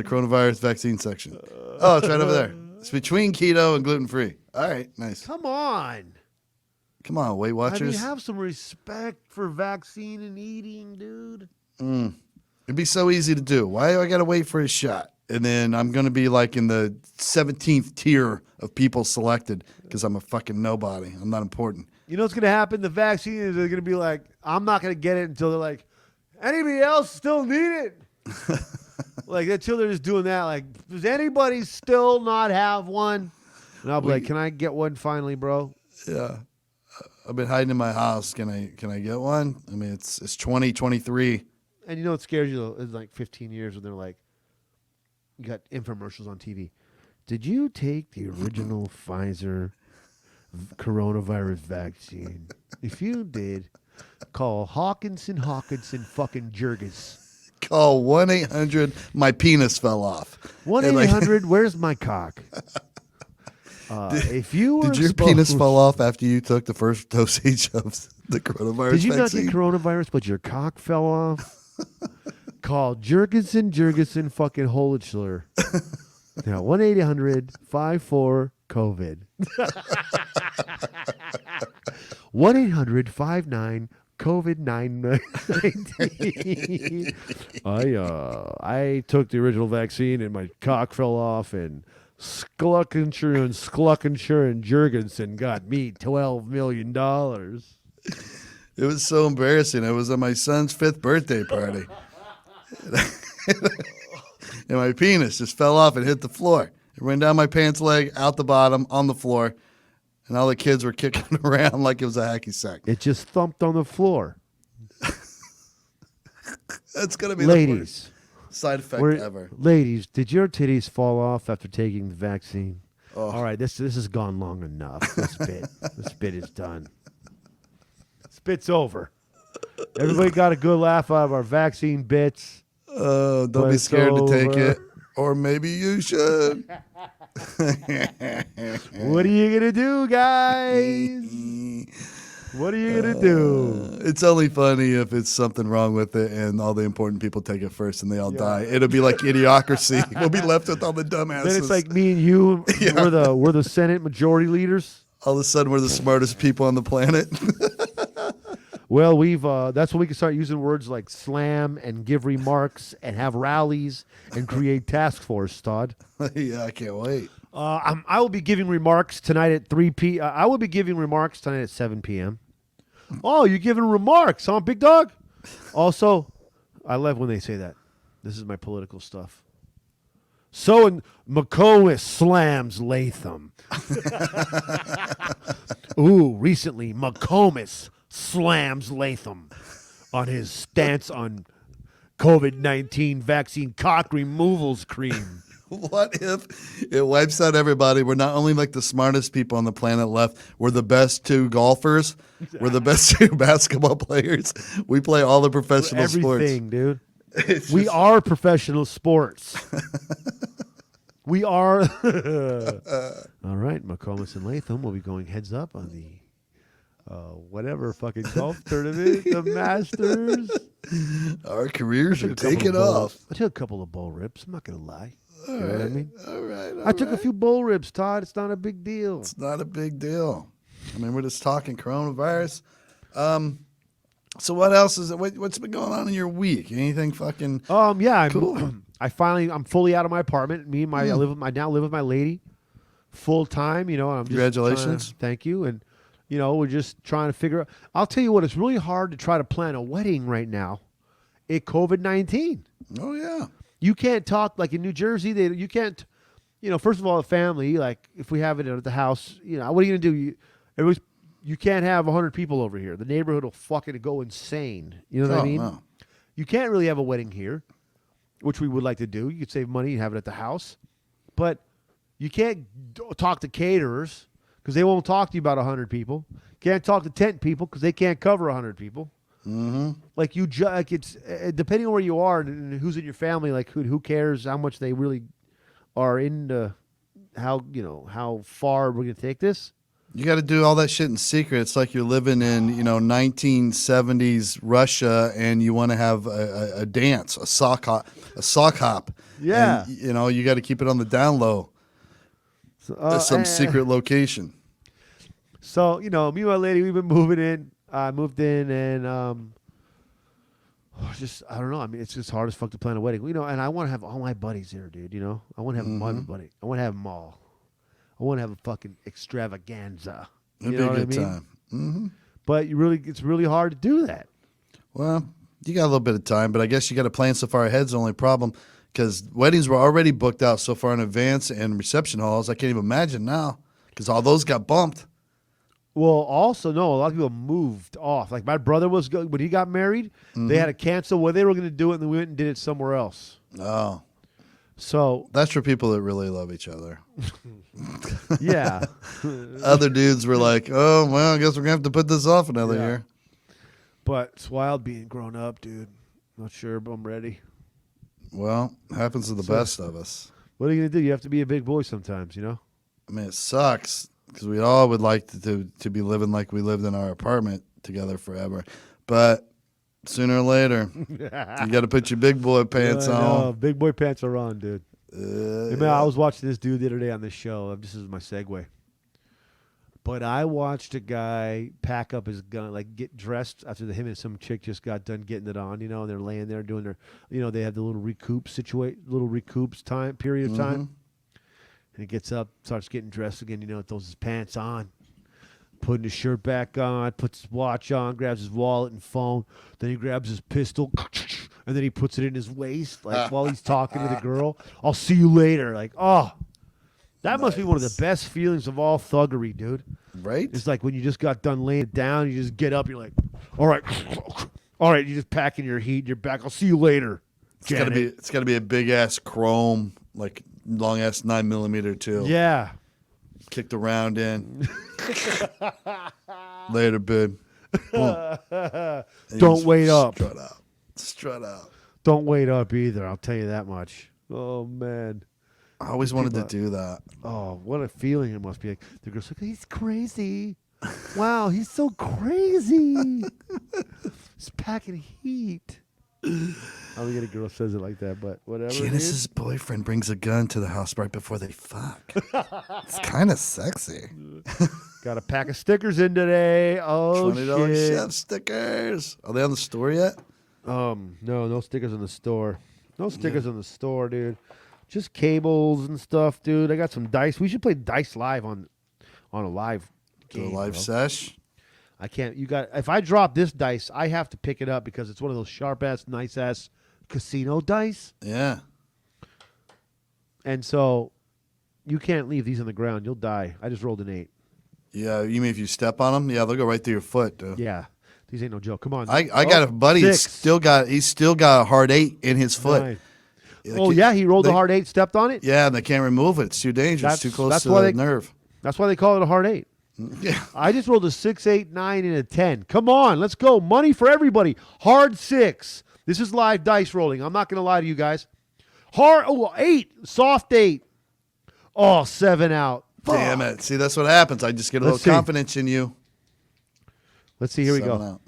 [SPEAKER 1] coronavirus vaccine section. Oh, it's right over there. It's between keto and gluten free. All right, nice.
[SPEAKER 2] Come on,
[SPEAKER 1] Weight Watchers.
[SPEAKER 2] Have some respect for vaccine and eating, dude.
[SPEAKER 1] It'd be so easy to do. Why do I got to wait for a shot? And then I'm going to be like in the 17th tier of people selected because I'm a fucking nobody. I'm not important.
[SPEAKER 2] You know what's going to happen? The vaccine is going to be like, I'm not going to get it until they're like, anybody else still need it? Like, until they're just doing that. Like, does anybody still not have one? And I'll be like, can I get one finally, bro?
[SPEAKER 1] Yeah. I've been hiding in my house. Can I get one? I mean, it's 2023.
[SPEAKER 2] And you know what scares you, though? It's like 15 years when they're like, you got infomercials on TV. Did you take the original Pfizer coronavirus vaccine? If you did, call Hawkinson fucking Jurgis.
[SPEAKER 1] call 1-800 my penis fell off.
[SPEAKER 2] 1-800 where's my cock? If you were
[SPEAKER 1] did your penis fall off after you took the first dosage of the coronavirus
[SPEAKER 2] Did you
[SPEAKER 1] vaccine?
[SPEAKER 2] not get coronavirus, but your cock fell off? Call Jurgensen fucking Hohenschler. Now 1-800-54-COVID. 1-800-59 COVID-19. I took the original vaccine and my cock fell off, and Skluckensher and Jurgensen got me $12 million.
[SPEAKER 1] It was so embarrassing. It was on my son's 5th birthday party. And my penis just fell off and hit the floor. It ran down my pants leg, out the bottom, on the floor. And all the kids were kicking around like it was a hacky sack.
[SPEAKER 2] It just thumped on the floor.
[SPEAKER 1] That's going to be
[SPEAKER 2] Ladies,
[SPEAKER 1] the worst side effect ever.
[SPEAKER 2] Ladies, did your titties fall off after taking the vaccine?
[SPEAKER 1] Oh.
[SPEAKER 2] All right, this has gone long enough. This bit is done. This bit's over. Everybody got a good laugh out of our vaccine bits.
[SPEAKER 1] Don't be scared to take it. Or maybe you should.
[SPEAKER 2] What are you going to do, guys? What are you going to do?
[SPEAKER 1] It's only funny if it's something wrong with it and all the important people take it first and they all die. It'll be like Idiocracy. We'll be left with all the dumbasses.
[SPEAKER 2] Then it's like me and you. Yeah. We're the Senate majority leaders.
[SPEAKER 1] All of a sudden, we're the smartest people on the planet.
[SPEAKER 2] Well, that's when we can start using words like slam and give remarks and have rallies and create task force, Todd.
[SPEAKER 1] Yeah, I can't wait.
[SPEAKER 2] I will be giving remarks tonight at 3 p.m. I will be giving remarks tonight at 7 p.m. Oh, you're giving remarks, huh, big dog? Also, I love when they say that. This is my political stuff. So, in McComas slams Latham. Ooh, recently, McComas slams Latham on his stance on COVID-19 vaccine cock removals cream.
[SPEAKER 1] What if it wipes out everybody? We're not only like the smartest people on the planet left, we're the best 2 golfers. We're the best 2 basketball players. We play all the professional sports.
[SPEAKER 2] Everything, dude. We are professional sports. We are. All right, McComas and Latham will be going heads up on the whatever fucking golf tournament, the Masters.
[SPEAKER 1] Our careers are taking off.
[SPEAKER 2] I took a couple of bowl rips. I'm not going to lie.
[SPEAKER 1] All
[SPEAKER 2] You know what I
[SPEAKER 1] right.
[SPEAKER 2] mean?
[SPEAKER 1] All right.
[SPEAKER 2] I took a few bowl rips, Todd. It's not a big deal.
[SPEAKER 1] It's not a big deal. I mean, we're just talking coronavirus. So what else is it? What's been going on in your week? Anything fucking
[SPEAKER 2] Yeah,
[SPEAKER 1] cool?
[SPEAKER 2] I'm fully out of my apartment. Me and I now live with my lady full time, and I'm just
[SPEAKER 1] Congratulations.
[SPEAKER 2] Thank you. And we're just trying to figure out. I'll tell you what, it's really hard to try to plan a wedding right now. COVID-19.
[SPEAKER 1] Oh yeah.
[SPEAKER 2] You can't talk like in New Jersey. You can't. First of all, a family, like if we have it at the house, what are you gonna do? You can't have 100 people over here. The neighborhood will fucking go insane. You know what I mean?
[SPEAKER 1] No.
[SPEAKER 2] You can't really have a wedding here, which we would like to do. You could save money and have it at the house, but you can't talk to caterers because they won't talk to you about 100 people. Can't talk to tent people because they can't cover 100 people.
[SPEAKER 1] Mm-hmm.
[SPEAKER 2] Like it's depending on where you are and who's in your family. Like who cares how much they really are into how far we're gonna take this.
[SPEAKER 1] You got to do all that shit in secret. It's like you're living in 1970s Russia, and you want to have a dance, a sock hop.
[SPEAKER 2] Yeah,
[SPEAKER 1] and, you got to keep it on the down low. Some secret location.
[SPEAKER 2] So me and my lady, we've been moving in. I moved in, and I don't know. I mean, it's just hard as fuck to plan a wedding. And I want to have all my buddies there, dude. I want to have everybody. I want to have them all. I want to have a fucking extravaganza.
[SPEAKER 1] It'd be a good time. Mm-hmm.
[SPEAKER 2] But it's really hard to do that.
[SPEAKER 1] Well, you got a little bit of time, but I guess you got to plan so far ahead is the only problem because weddings were already booked out so far in advance and reception halls. I can't even imagine now because all those got bumped.
[SPEAKER 2] Well, also, no, a lot of people moved off. Like my brother when he got married, they had to cancel where they were going to do it, and then we went and did it somewhere else.
[SPEAKER 1] Oh.
[SPEAKER 2] So
[SPEAKER 1] that's for people that really love each other.
[SPEAKER 2] Yeah.
[SPEAKER 1] Other dudes were like, oh, well, I guess we're going to have to put this off another year.
[SPEAKER 2] But it's wild being grown up, dude. Not sure, but I'm ready.
[SPEAKER 1] Well, happens to the best of us.
[SPEAKER 2] What are you gonna do? You have to be a big boy sometimes, you know.
[SPEAKER 1] I mean, it sucks because we all would like to be living like we lived in our apartment together forever, but sooner or later, you got to put your big boy pants on.
[SPEAKER 2] Big boy pants are on, dude. Hey, man, I was watching this dude the other day on this show. This is my segue. But I watched a guy pack up his gun, like get dressed after him and some chick just got done getting it on, and they're laying there doing their, they have the little recoups period of time. And he gets up, starts getting dressed again, throws his pants on, putting his shirt back on, puts his watch on, grabs his wallet and phone. Then he grabs his pistol, and then he puts it in his waist, like while he's talking to the girl. I'll see you later. Like, oh. That must be one of the best feelings of all thuggery, dude.
[SPEAKER 1] Right?
[SPEAKER 2] It's like when you just got done laying down, you just get up, you're like, all right, you're just packing your heat, you're back. I'll see you later.
[SPEAKER 1] It's gotta be a big ass chrome, like long ass 9mm too.
[SPEAKER 2] Yeah.
[SPEAKER 1] Kicked around in. Later, babe.
[SPEAKER 2] Don't wait up.
[SPEAKER 1] Strut out.
[SPEAKER 2] Don't wait up either. I'll tell you that much. Oh man.
[SPEAKER 1] I always wanted to do that.
[SPEAKER 2] Oh, what a feeling it must be. Like, the girl's like, he's crazy. Wow, he's so crazy. He's packing heat. I don't get a girl says it like that, but whatever.
[SPEAKER 1] Janice's boyfriend brings a gun to the house right before they fuck. It's kind of sexy.
[SPEAKER 2] Got a pack of stickers in today. Oh,
[SPEAKER 1] $20
[SPEAKER 2] shit.
[SPEAKER 1] chef stickers. Are they on the store yet?
[SPEAKER 2] No stickers in the store. No stickers in the store, dude. Just cables and stuff, dude. I got some dice. We should play dice live on a live game.
[SPEAKER 1] Do a live sesh?
[SPEAKER 2] I can't. If I drop this dice, I have to pick it up because it's one of those sharp ass, nice ass casino dice.
[SPEAKER 1] Yeah.
[SPEAKER 2] And so you can't leave these on the ground. You'll die. I just rolled an 8.
[SPEAKER 1] Yeah, you mean if you step on them? Yeah, they'll go right through your foot, dude.
[SPEAKER 2] Yeah. These ain't no joke. Come on.
[SPEAKER 1] I got a buddy. He's still got a hard 8 in his foot.
[SPEAKER 2] Right. He rolled a hard 8, stepped on it?
[SPEAKER 1] Yeah, and they can't remove it. It's too dangerous. It's too close to the nerve.
[SPEAKER 2] That's why they call it a hard 8.
[SPEAKER 1] Yeah.
[SPEAKER 2] I just rolled a 6, 8, 9, and a 10. Come on, let's go. Money for everybody. Hard 6. This is live dice rolling. I'm not going to lie to you guys. 8. Soft 8. Oh, 7 out.
[SPEAKER 1] Damn it. See, that's what happens. I just get a little confidence in you.
[SPEAKER 2] Let's see. Here we go.
[SPEAKER 1] Out.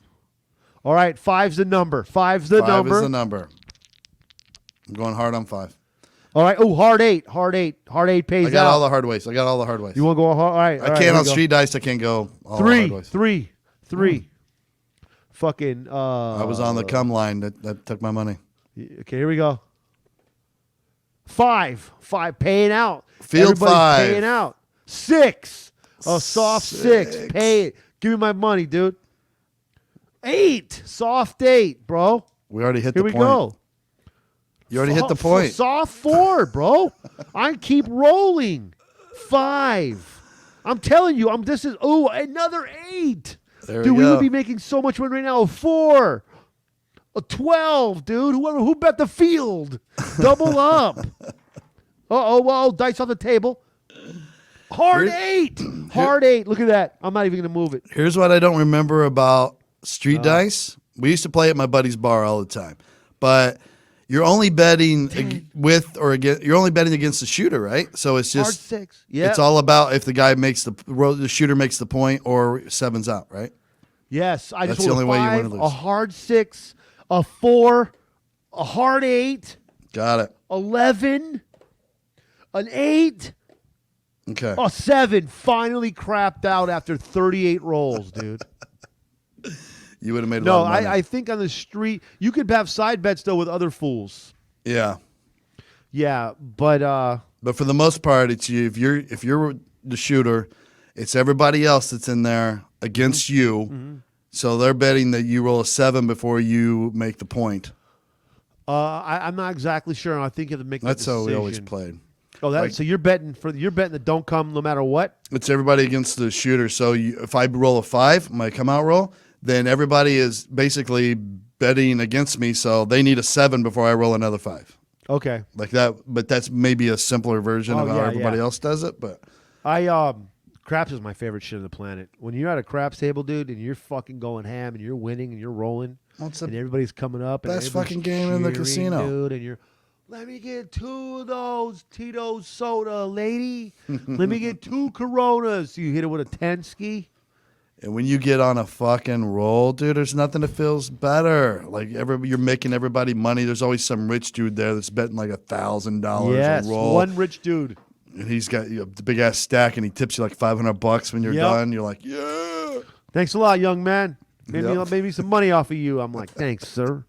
[SPEAKER 2] All right, 5's the number. 5's the
[SPEAKER 1] 5 is the number. I'm going hard on 5.
[SPEAKER 2] All right. Oh, hard 8. Hard 8 pays out.
[SPEAKER 1] I got all the hard ways.
[SPEAKER 2] You want to go hard? All right.
[SPEAKER 1] I can't on street dice. I can't go all
[SPEAKER 2] 3.
[SPEAKER 1] hard ways.
[SPEAKER 2] 3. Fucking.
[SPEAKER 1] I was on the cum line. That took my money.
[SPEAKER 2] Okay, here we go. 5 paying out.
[SPEAKER 1] Field
[SPEAKER 2] Everybody's
[SPEAKER 1] 5
[SPEAKER 2] paying out. 6. A soft 6. Pay it. Give me my money, dude. 8. Soft 8, bro.
[SPEAKER 1] We already hit
[SPEAKER 2] Here
[SPEAKER 1] the point.
[SPEAKER 2] Here we go.
[SPEAKER 1] You already hit the point.
[SPEAKER 2] Soft 4, bro. I keep rolling. 5. I'm telling you, another 8.
[SPEAKER 1] There
[SPEAKER 2] dude,
[SPEAKER 1] we
[SPEAKER 2] would
[SPEAKER 1] go.
[SPEAKER 2] be making so much money right now. 4. A 12, dude. Who bet the field? Double up. Well, dice on the table. Hard 8. Hard 8. Look at that. I'm not even going to move it.
[SPEAKER 1] Here's what I don't remember about street dice. We used to play at my buddy's bar all the time. But you're only betting you're only betting against the shooter, right? So it's just
[SPEAKER 2] hard 6. Yeah.
[SPEAKER 1] It's all about if the guy the shooter makes the point or 7's out, right?
[SPEAKER 2] Yes, I
[SPEAKER 1] That's
[SPEAKER 2] just rolled
[SPEAKER 1] the only
[SPEAKER 2] a
[SPEAKER 1] way
[SPEAKER 2] 5,
[SPEAKER 1] you win or lose.
[SPEAKER 2] a hard 6, a 4, a hard 8,
[SPEAKER 1] Got it.
[SPEAKER 2] 11, an 8,
[SPEAKER 1] Okay.
[SPEAKER 2] a 7. Finally crapped out after 38 rolls, dude.
[SPEAKER 1] You would have made a
[SPEAKER 2] No,
[SPEAKER 1] lot of money.
[SPEAKER 2] I think on the street you could have side bets though with other fools.
[SPEAKER 1] Yeah.
[SPEAKER 2] Yeah, but
[SPEAKER 1] for the most part, it's you. If you're the shooter, it's everybody else that's in there against you. Mm-hmm. So they're betting that you roll a 7 before you make the point.
[SPEAKER 2] I'm not exactly sure. I think you have to make
[SPEAKER 1] That's
[SPEAKER 2] that decision.
[SPEAKER 1] how we always played.
[SPEAKER 2] Oh, so you're betting that don't come no matter what.
[SPEAKER 1] It's everybody against the shooter. So if I roll a 5, my come out roll, then everybody is basically betting against me. So they need a 7 before I roll another 5.
[SPEAKER 2] Okay.
[SPEAKER 1] Like that, but that's maybe a simpler version of how everybody else does it. But
[SPEAKER 2] craps is my favorite shit on the planet. When you're at a craps table, dude, and you're fucking going ham and you're winning and you're rolling, and everybody's coming up and
[SPEAKER 1] best
[SPEAKER 2] everybody's
[SPEAKER 1] fucking game in the
[SPEAKER 2] cheering,
[SPEAKER 1] casino,
[SPEAKER 2] dude, and you're Let me get 2 of those Tito's soda, lady. Let me get 2 Coronas. You hit it with a 10 ski.
[SPEAKER 1] And when you get on a fucking roll, dude, there's nothing that feels better. Like you're making everybody money. There's always some rich dude there that's betting like $1,000
[SPEAKER 2] Yes,
[SPEAKER 1] a roll.
[SPEAKER 2] one rich dude.
[SPEAKER 1] And he's got the big ass stack, and he tips you like $500 when you're done. You're like, yeah.
[SPEAKER 2] Thanks a lot, young man.
[SPEAKER 1] Yep.
[SPEAKER 2] Maybe some money off of you. I'm like, thanks, sir.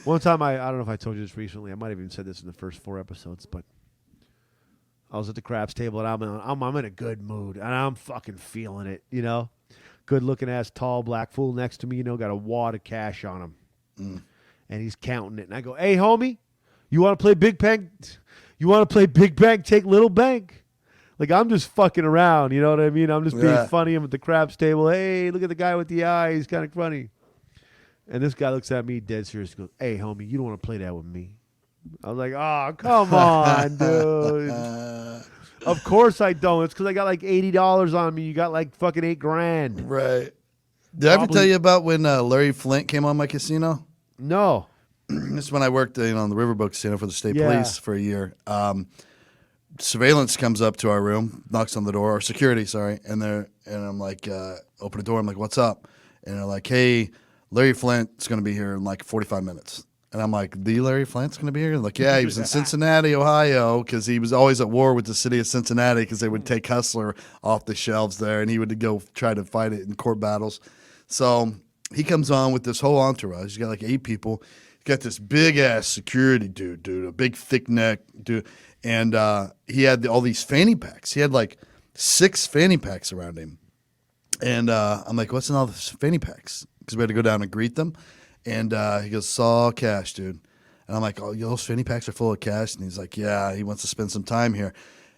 [SPEAKER 2] One time, I don't know if I told you this recently. I might have even said this in the first 4 episodes, but I was at the craps table, and I'm in a good mood, and I'm fucking feeling it, you know? Good-looking ass, tall, black fool next to me, you know, got a wad of cash on him. And he's counting it. And I go, hey, homie, you want to play big bank? You want to play big bank, take little bank? Like, I'm just fucking around, you know what I mean? I'm just being funny. I'm at the craps table. Hey, look at the guy with the eye. He's kind of funny. And this guy looks at me dead serious and goes, hey, homie, you don't want to play that with me. I was like, oh, come on, dude. Of course I don't. It's because I got like $80 on me. You got like fucking $8,000.
[SPEAKER 1] Right. Did I ever tell you about when Larry Flint came on my casino?
[SPEAKER 2] No.
[SPEAKER 1] This is when I worked on the Riverboat Casino for the state police for a year. Surveillance comes up to our room, knocks on the door, or security, sorry, and I'm like, open the door. I'm like, what's up? And they're like, hey, Larry Flint's going to be here in like 45 minutes. And I'm like, the Larry Flint's going to be here? Like, yeah, he was in Cincinnati, Ohio, because he was always at war with the city of Cincinnati because they would take Hustler off the shelves there, and he would go try to fight it in court battles. So he comes on with this whole entourage. He's got like 8 people. He's got this big-ass security dude, a big, thick neck dude. And he had all these fanny packs. He had like 6 fanny packs around him. And I'm like, what's in all the fanny packs? Because we had to go down and greet them. And he goes, it's all cash, dude. And I'm like, oh, those fanny packs are full of cash? And he's like, yeah, he wants to spend some time here.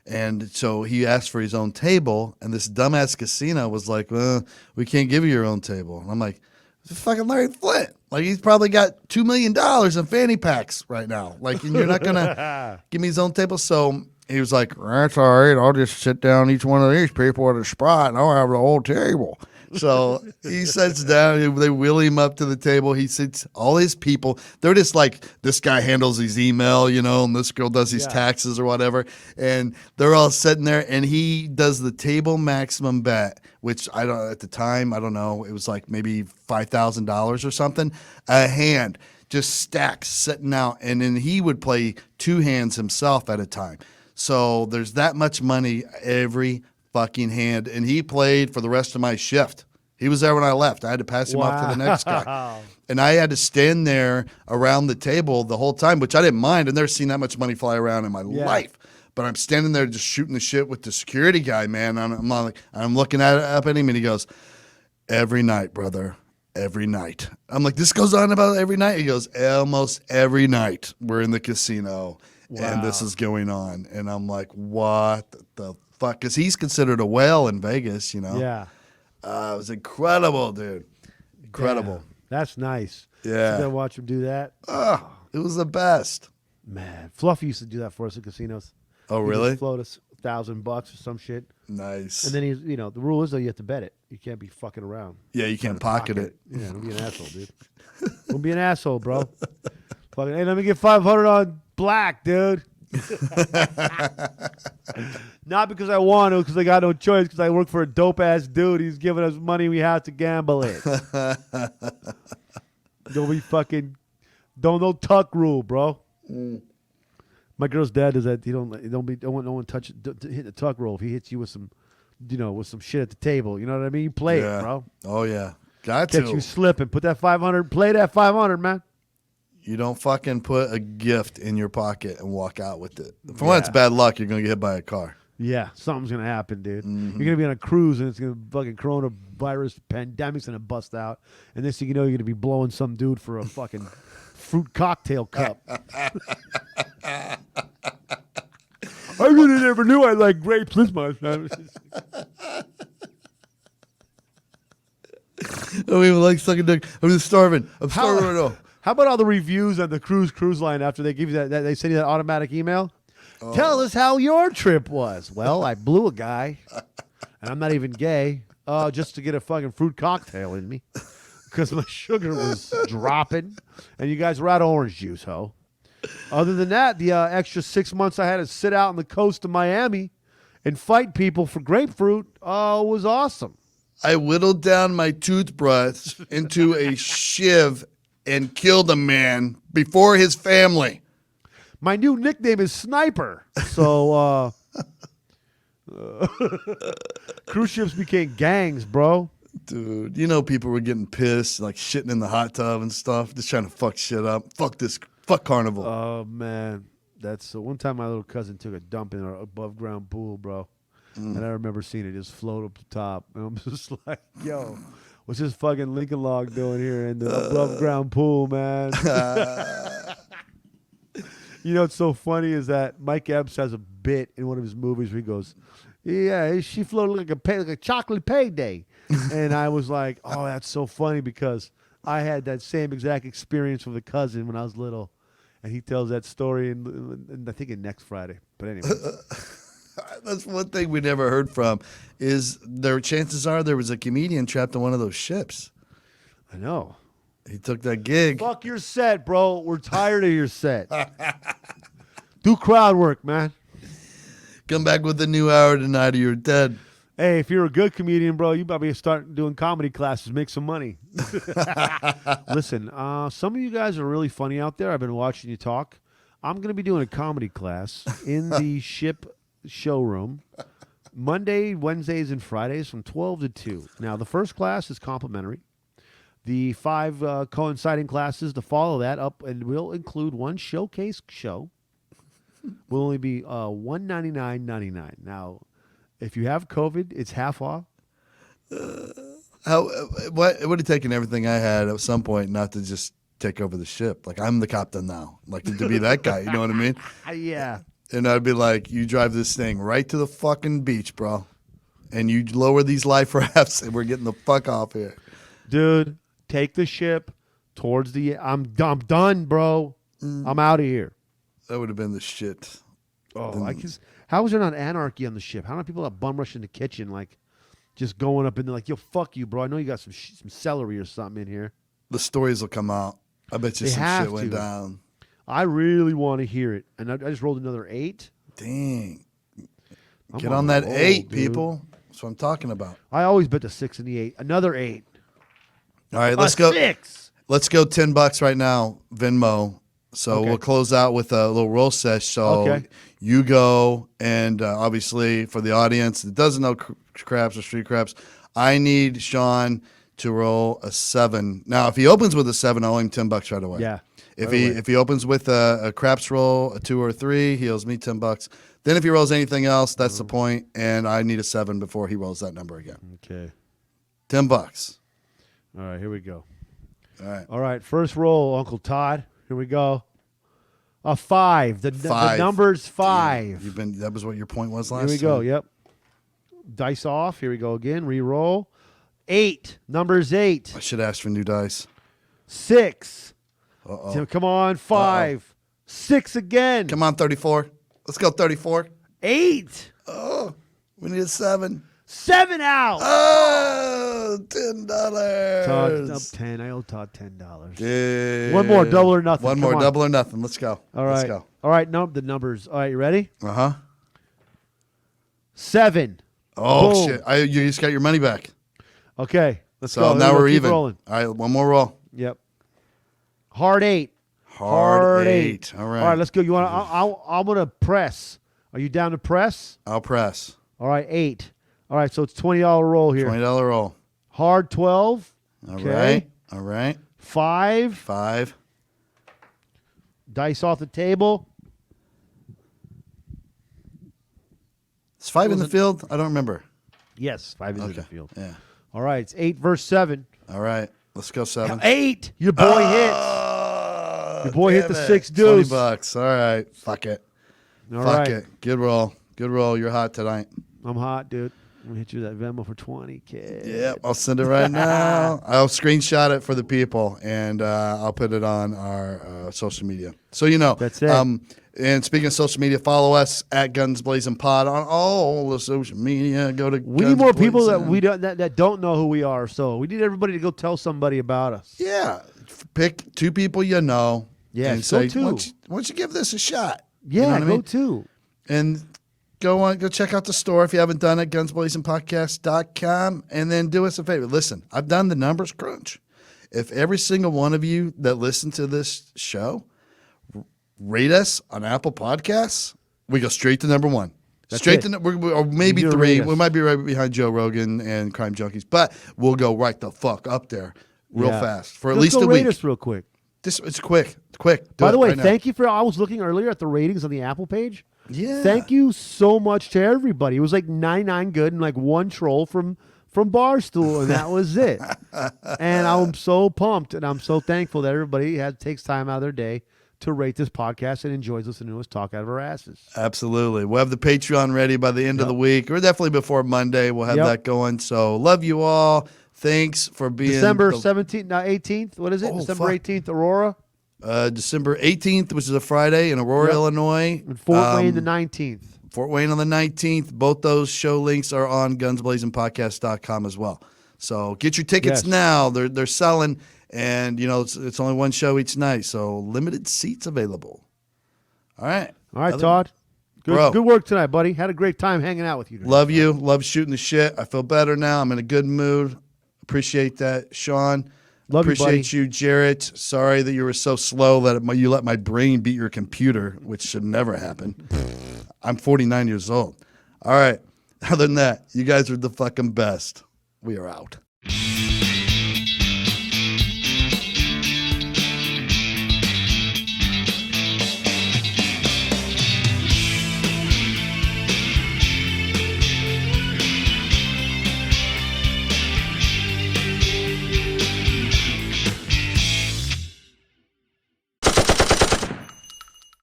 [SPEAKER 1] And so he asked for his own table. And this dumbass casino was like, well, we can't give you your own table. And I'm like, it's fucking Larry Flint. Like, he's probably got $2 million in fanny packs right now. Like, and you're not going to give me his own table? So he was like, that's all right. I'll just sit down each one of these people at a spot, and I'll have the whole table. So he sits down. They wheel him up to the table. He sits, all his people. They're just like, this guy handles his email, you know, and this girl does his taxes or whatever. And they're all sitting there, and he does the table maximum bet, which I don't, at the time, I don't know, it was like maybe $5,000 or something, a hand, just stacks sitting out. And then he would play 2 hands himself at a time. So there's that much money every fucking hand, and he played for the rest of my shift. He was there when I left. I had to pass him off to the next guy. And I had to stand there around the table the whole time, which I didn't mind. I've never seen that much money fly around in my life. But I'm standing there just shooting the shit with the security guy, man. I'm looking up at him, and he goes, every night, brother, every night. I'm like, this goes on about every night? He goes, almost every night we're in the casino, and this is going on. And I'm like, what the fuck? Because he's considered a whale in Vegas, you know?
[SPEAKER 2] Yeah.
[SPEAKER 1] It was incredible, dude. Incredible.
[SPEAKER 2] Damn, that's nice.
[SPEAKER 1] Yeah.
[SPEAKER 2] You gotta watch him do that.
[SPEAKER 1] It was the best.
[SPEAKER 2] Man, Fluffy used to do that for us at casinos.
[SPEAKER 1] Oh,
[SPEAKER 2] He'd
[SPEAKER 1] really?
[SPEAKER 2] just float us $1,000 or some shit.
[SPEAKER 1] Nice.
[SPEAKER 2] And then he's, you know, the rule is though you have to bet it. You can't be fucking around.
[SPEAKER 1] Yeah, you can't pocket it.
[SPEAKER 2] Yeah, don't be an asshole, dude. Don't be an asshole, bro. Fucking, hey, let me get 500 on black, dude. Not because I want to, because I got no choice, because I work for a dope ass dude. He's giving us money, we have to gamble it. Don't be fucking, no tuck rule, bro. My girl's dad does that. Don't want no one touch hit the tuck rule. If he hits you with some, you know, with some shit at the table, you know what I mean? You play it, bro.
[SPEAKER 1] Oh yeah, got to.
[SPEAKER 2] Catch you slipping. Put that 500. Play that 500, man.
[SPEAKER 1] You don't fucking put a gift in your pocket and walk out with it. For one, it's bad luck. You're going to get hit by a car.
[SPEAKER 2] Yeah, something's going to happen, dude.
[SPEAKER 1] Mm-hmm.
[SPEAKER 2] You're going to be on a cruise, and it's going to fucking coronavirus pandemic's going to bust out. And this thing you know, you're going to be blowing some dude for a fucking fruit cocktail cup. I really never knew I liked grapes this much.
[SPEAKER 1] I don't even like sucking dick. I'm just starving. I'm starving right now.
[SPEAKER 2] How about all the reviews on the cruise line after they give you that they send you that automatic email? Oh. Tell us how your trip was. Well, I blew a guy, and I'm not even gay, just to get a fucking fruit cocktail in me because my sugar was dropping, and you guys were out of orange juice, ho. Other than that, the extra 6 months I had to sit out on the coast of Miami and fight people for grapefruit was awesome.
[SPEAKER 1] I whittled down my toothbrush into a shiv and killed a man before his family.
[SPEAKER 2] My new nickname is Sniper. So cruise ships became gangs, bro.
[SPEAKER 1] Dude, people were getting pissed, like shitting in the hot tub and stuff, just trying to fuck shit up. Fuck Carnival.
[SPEAKER 2] Oh, man. That's one time my little cousin took a dump in our above ground pool, bro. And I remember seeing it just float up the top. And I'm just like, yo, what's this fucking Lincoln Log doing here in the above ground pool, man? What's so funny is that Mike Epps has a bit in one of his movies where he goes, yeah, she floated like a chocolate payday. And I was like, oh, that's so funny because I had that same exact experience with a cousin when I was little. And he tells that story, in I think, in next Friday. But anyway.
[SPEAKER 1] That's one thing we never heard from is chances are there was a comedian trapped on one of those ships.
[SPEAKER 2] I know.
[SPEAKER 1] He took that gig.
[SPEAKER 2] Fuck your set, bro. We're tired of your set. Do crowd work, man.
[SPEAKER 1] Come back with a new hour tonight or you're dead.
[SPEAKER 2] Hey, if you're a good comedian, bro, you probably start doing comedy classes, make some money. Listen, some of you guys are really funny out there. I've been watching you talk. I'm going to be doing a comedy class in the ship showroom Monday, Wednesdays, and Fridays from 12 to 2. Now, the first class is complimentary. The 5 coinciding classes to follow that up and will include one showcase show. Will only be $199.99. Now, if you have COVID, it's half off.
[SPEAKER 1] What it would have taken everything I had at some point not to just take over the ship. Like, I'm the captain now. Like, to be that guy, you know what I mean?
[SPEAKER 2] Yeah.
[SPEAKER 1] And I'd be like, you drive this thing right to the fucking beach, bro. And you lower these life rafts, and we're getting the fuck off here.
[SPEAKER 2] Dude, take the ship towards the... I'm done, bro. I'm out of here.
[SPEAKER 1] That would have been the shit.
[SPEAKER 2] Oh, how was there not anarchy on the ship? How many people that bum rush in the kitchen, like, just going up in there like, yo, fuck you, bro. I know you got some celery or something in here.
[SPEAKER 1] The stories will come out. I bet you some shit went down.
[SPEAKER 2] I really want to hear it. And I just rolled another 8.
[SPEAKER 1] Dang. Get on that 8, people. That's what I'm talking about.
[SPEAKER 2] I always bet the 6 and the 8. Another 8.
[SPEAKER 1] All right, let's go.
[SPEAKER 2] 6.
[SPEAKER 1] Let's go $10 right now, Venmo. So we'll close out with a little roll sesh. So you go, and obviously for the audience that doesn't know craps or street craps, I need Shaun to roll a 7. Now, if he opens with a 7, I'll owe him $10 right away.
[SPEAKER 2] Yeah.
[SPEAKER 1] If he opens with a craps roll, a 2 or a 3, he owes me $10. Then if he rolls anything else, that's the point, and I need a 7 before he rolls that number again.
[SPEAKER 2] Okay.
[SPEAKER 1] $10.
[SPEAKER 2] All right, here we go.
[SPEAKER 1] All right.
[SPEAKER 2] First roll, Uncle Todd. Here we go. A 5. The number's 5.
[SPEAKER 1] Damn, that was what your point was last time?
[SPEAKER 2] Here we go, yep. Dice off. Here we go again. Re-roll. 8. Number's 8.
[SPEAKER 1] I should ask for new dice.
[SPEAKER 2] 6.
[SPEAKER 1] Uh-oh.
[SPEAKER 2] Come on, 5. 6 again.
[SPEAKER 1] Come on, 34. Let's go 34.
[SPEAKER 2] 8.
[SPEAKER 1] Oh, we need a 7.
[SPEAKER 2] 7 out.
[SPEAKER 1] Oh, $10.
[SPEAKER 2] Todd up 10. I owe Todd $10.
[SPEAKER 1] Yeah.
[SPEAKER 2] One more, double or nothing.
[SPEAKER 1] One more, double or nothing. Let's go.
[SPEAKER 2] All right.
[SPEAKER 1] Let's go.
[SPEAKER 2] All right, the numbers. All right, you ready?
[SPEAKER 1] Uh-huh.
[SPEAKER 2] 7.
[SPEAKER 1] Oh,
[SPEAKER 2] Boom.
[SPEAKER 1] shit. You just got your money back.
[SPEAKER 2] Okay, let's
[SPEAKER 1] So
[SPEAKER 2] go.
[SPEAKER 1] now we're
[SPEAKER 2] Keep
[SPEAKER 1] even.
[SPEAKER 2] rolling.
[SPEAKER 1] All right, one more roll.
[SPEAKER 2] Yep. Hard 8.
[SPEAKER 1] Hard 8. All right.
[SPEAKER 2] All right, let's go. You want? I'm gonna press. Are you down to press?
[SPEAKER 1] I'll press.
[SPEAKER 2] All right, 8. All right, so it's $20 roll here.
[SPEAKER 1] $20 roll.
[SPEAKER 2] Hard 12.
[SPEAKER 1] Okay. All right.
[SPEAKER 2] 5.
[SPEAKER 1] 5.
[SPEAKER 2] Dice off the table.
[SPEAKER 1] Is 5 in the field? I don't remember.
[SPEAKER 2] Yes, 5 is in the field.
[SPEAKER 1] Yeah.
[SPEAKER 2] All right, it's 8 versus 7.
[SPEAKER 1] All right. Let's go 7.
[SPEAKER 2] 8. Your boy hits. Your boy hit the 6 deuce.
[SPEAKER 1] $20. All right. Fuck it.
[SPEAKER 2] All
[SPEAKER 1] Fuck
[SPEAKER 2] right.
[SPEAKER 1] it. Good roll. Good roll. You're hot tonight.
[SPEAKER 2] I'm hot, dude. I'm gonna hit you that Venmo for 20, kid.
[SPEAKER 1] Yep, I'll send it right now. I'll screenshot it for the people, and I'll put it on our social media. So you know.
[SPEAKER 2] That's it.
[SPEAKER 1] And speaking of social media, follow us at Guns Blazin Pod on all the social media. Go to.
[SPEAKER 2] We need more people that don't know who we are. So we need everybody to go tell somebody about us.
[SPEAKER 1] Yeah, pick 2 people you know.
[SPEAKER 2] Yeah,
[SPEAKER 1] and
[SPEAKER 2] go
[SPEAKER 1] say,
[SPEAKER 2] too.
[SPEAKER 1] why don't you give this a shot?
[SPEAKER 2] Yeah,
[SPEAKER 1] You know what I
[SPEAKER 2] go
[SPEAKER 1] mean?
[SPEAKER 2] too.
[SPEAKER 1] And go check out the store if you haven't done it, gunsblazinpodcast.com, and then do us a favor. Listen, I've done the numbers crunch. If every single one of you that listen to this show rate us on Apple Podcasts, we go straight to number one.
[SPEAKER 2] That's
[SPEAKER 1] Straight
[SPEAKER 2] it.
[SPEAKER 1] to or maybe
[SPEAKER 2] You
[SPEAKER 1] 3.
[SPEAKER 2] rate us.
[SPEAKER 1] We might be right behind Joe Rogan and Crime Junkies, but we'll go right the fuck up there real
[SPEAKER 2] Yeah.
[SPEAKER 1] fast for at
[SPEAKER 2] Just
[SPEAKER 1] least
[SPEAKER 2] go
[SPEAKER 1] a
[SPEAKER 2] rate
[SPEAKER 1] week.
[SPEAKER 2] us real quick.
[SPEAKER 1] It's quick. Do
[SPEAKER 2] By
[SPEAKER 1] it
[SPEAKER 2] the way,
[SPEAKER 1] right now.
[SPEAKER 2] thank you for. I was looking earlier at the ratings on the Apple page.
[SPEAKER 1] Yeah.
[SPEAKER 2] Thank you so much to everybody. It was like 99 good and like one troll from Barstool, and that was it. And I'm so pumped, and I'm so thankful that everybody takes time out of their day to rate this podcast and enjoys listening to us talk out of our asses.
[SPEAKER 1] Absolutely. We'll have the Patreon ready by the end of the week, or definitely before Monday. We'll have that going. So love you all. Thanks for being
[SPEAKER 2] December 17th, 18th. What is it?
[SPEAKER 1] Oh,
[SPEAKER 2] December
[SPEAKER 1] fuck.
[SPEAKER 2] 18th, Aurora.
[SPEAKER 1] December 18th, which is a Friday in Aurora, Illinois.
[SPEAKER 2] And Fort Wayne the 19th.
[SPEAKER 1] Fort Wayne on the 19th. Both those show links are on gunsblazinpodcast.com as well. So get your tickets now. They're selling, and it's only one show each night, so limited seats available. All right.
[SPEAKER 2] Todd.
[SPEAKER 1] Bro.
[SPEAKER 2] Good work tonight, buddy. Had a great time hanging out with you today.
[SPEAKER 1] Love you. Love shooting the shit. I feel better now. I'm in a good mood. Appreciate that, Shaun.
[SPEAKER 2] Love you, buddy.
[SPEAKER 1] Appreciate you, Jarrett. Sorry that you were so slow that you let my brain beat your computer, which should never happen. I'm 49 years old. All right. Other than that, you guys are the fucking best. We are out.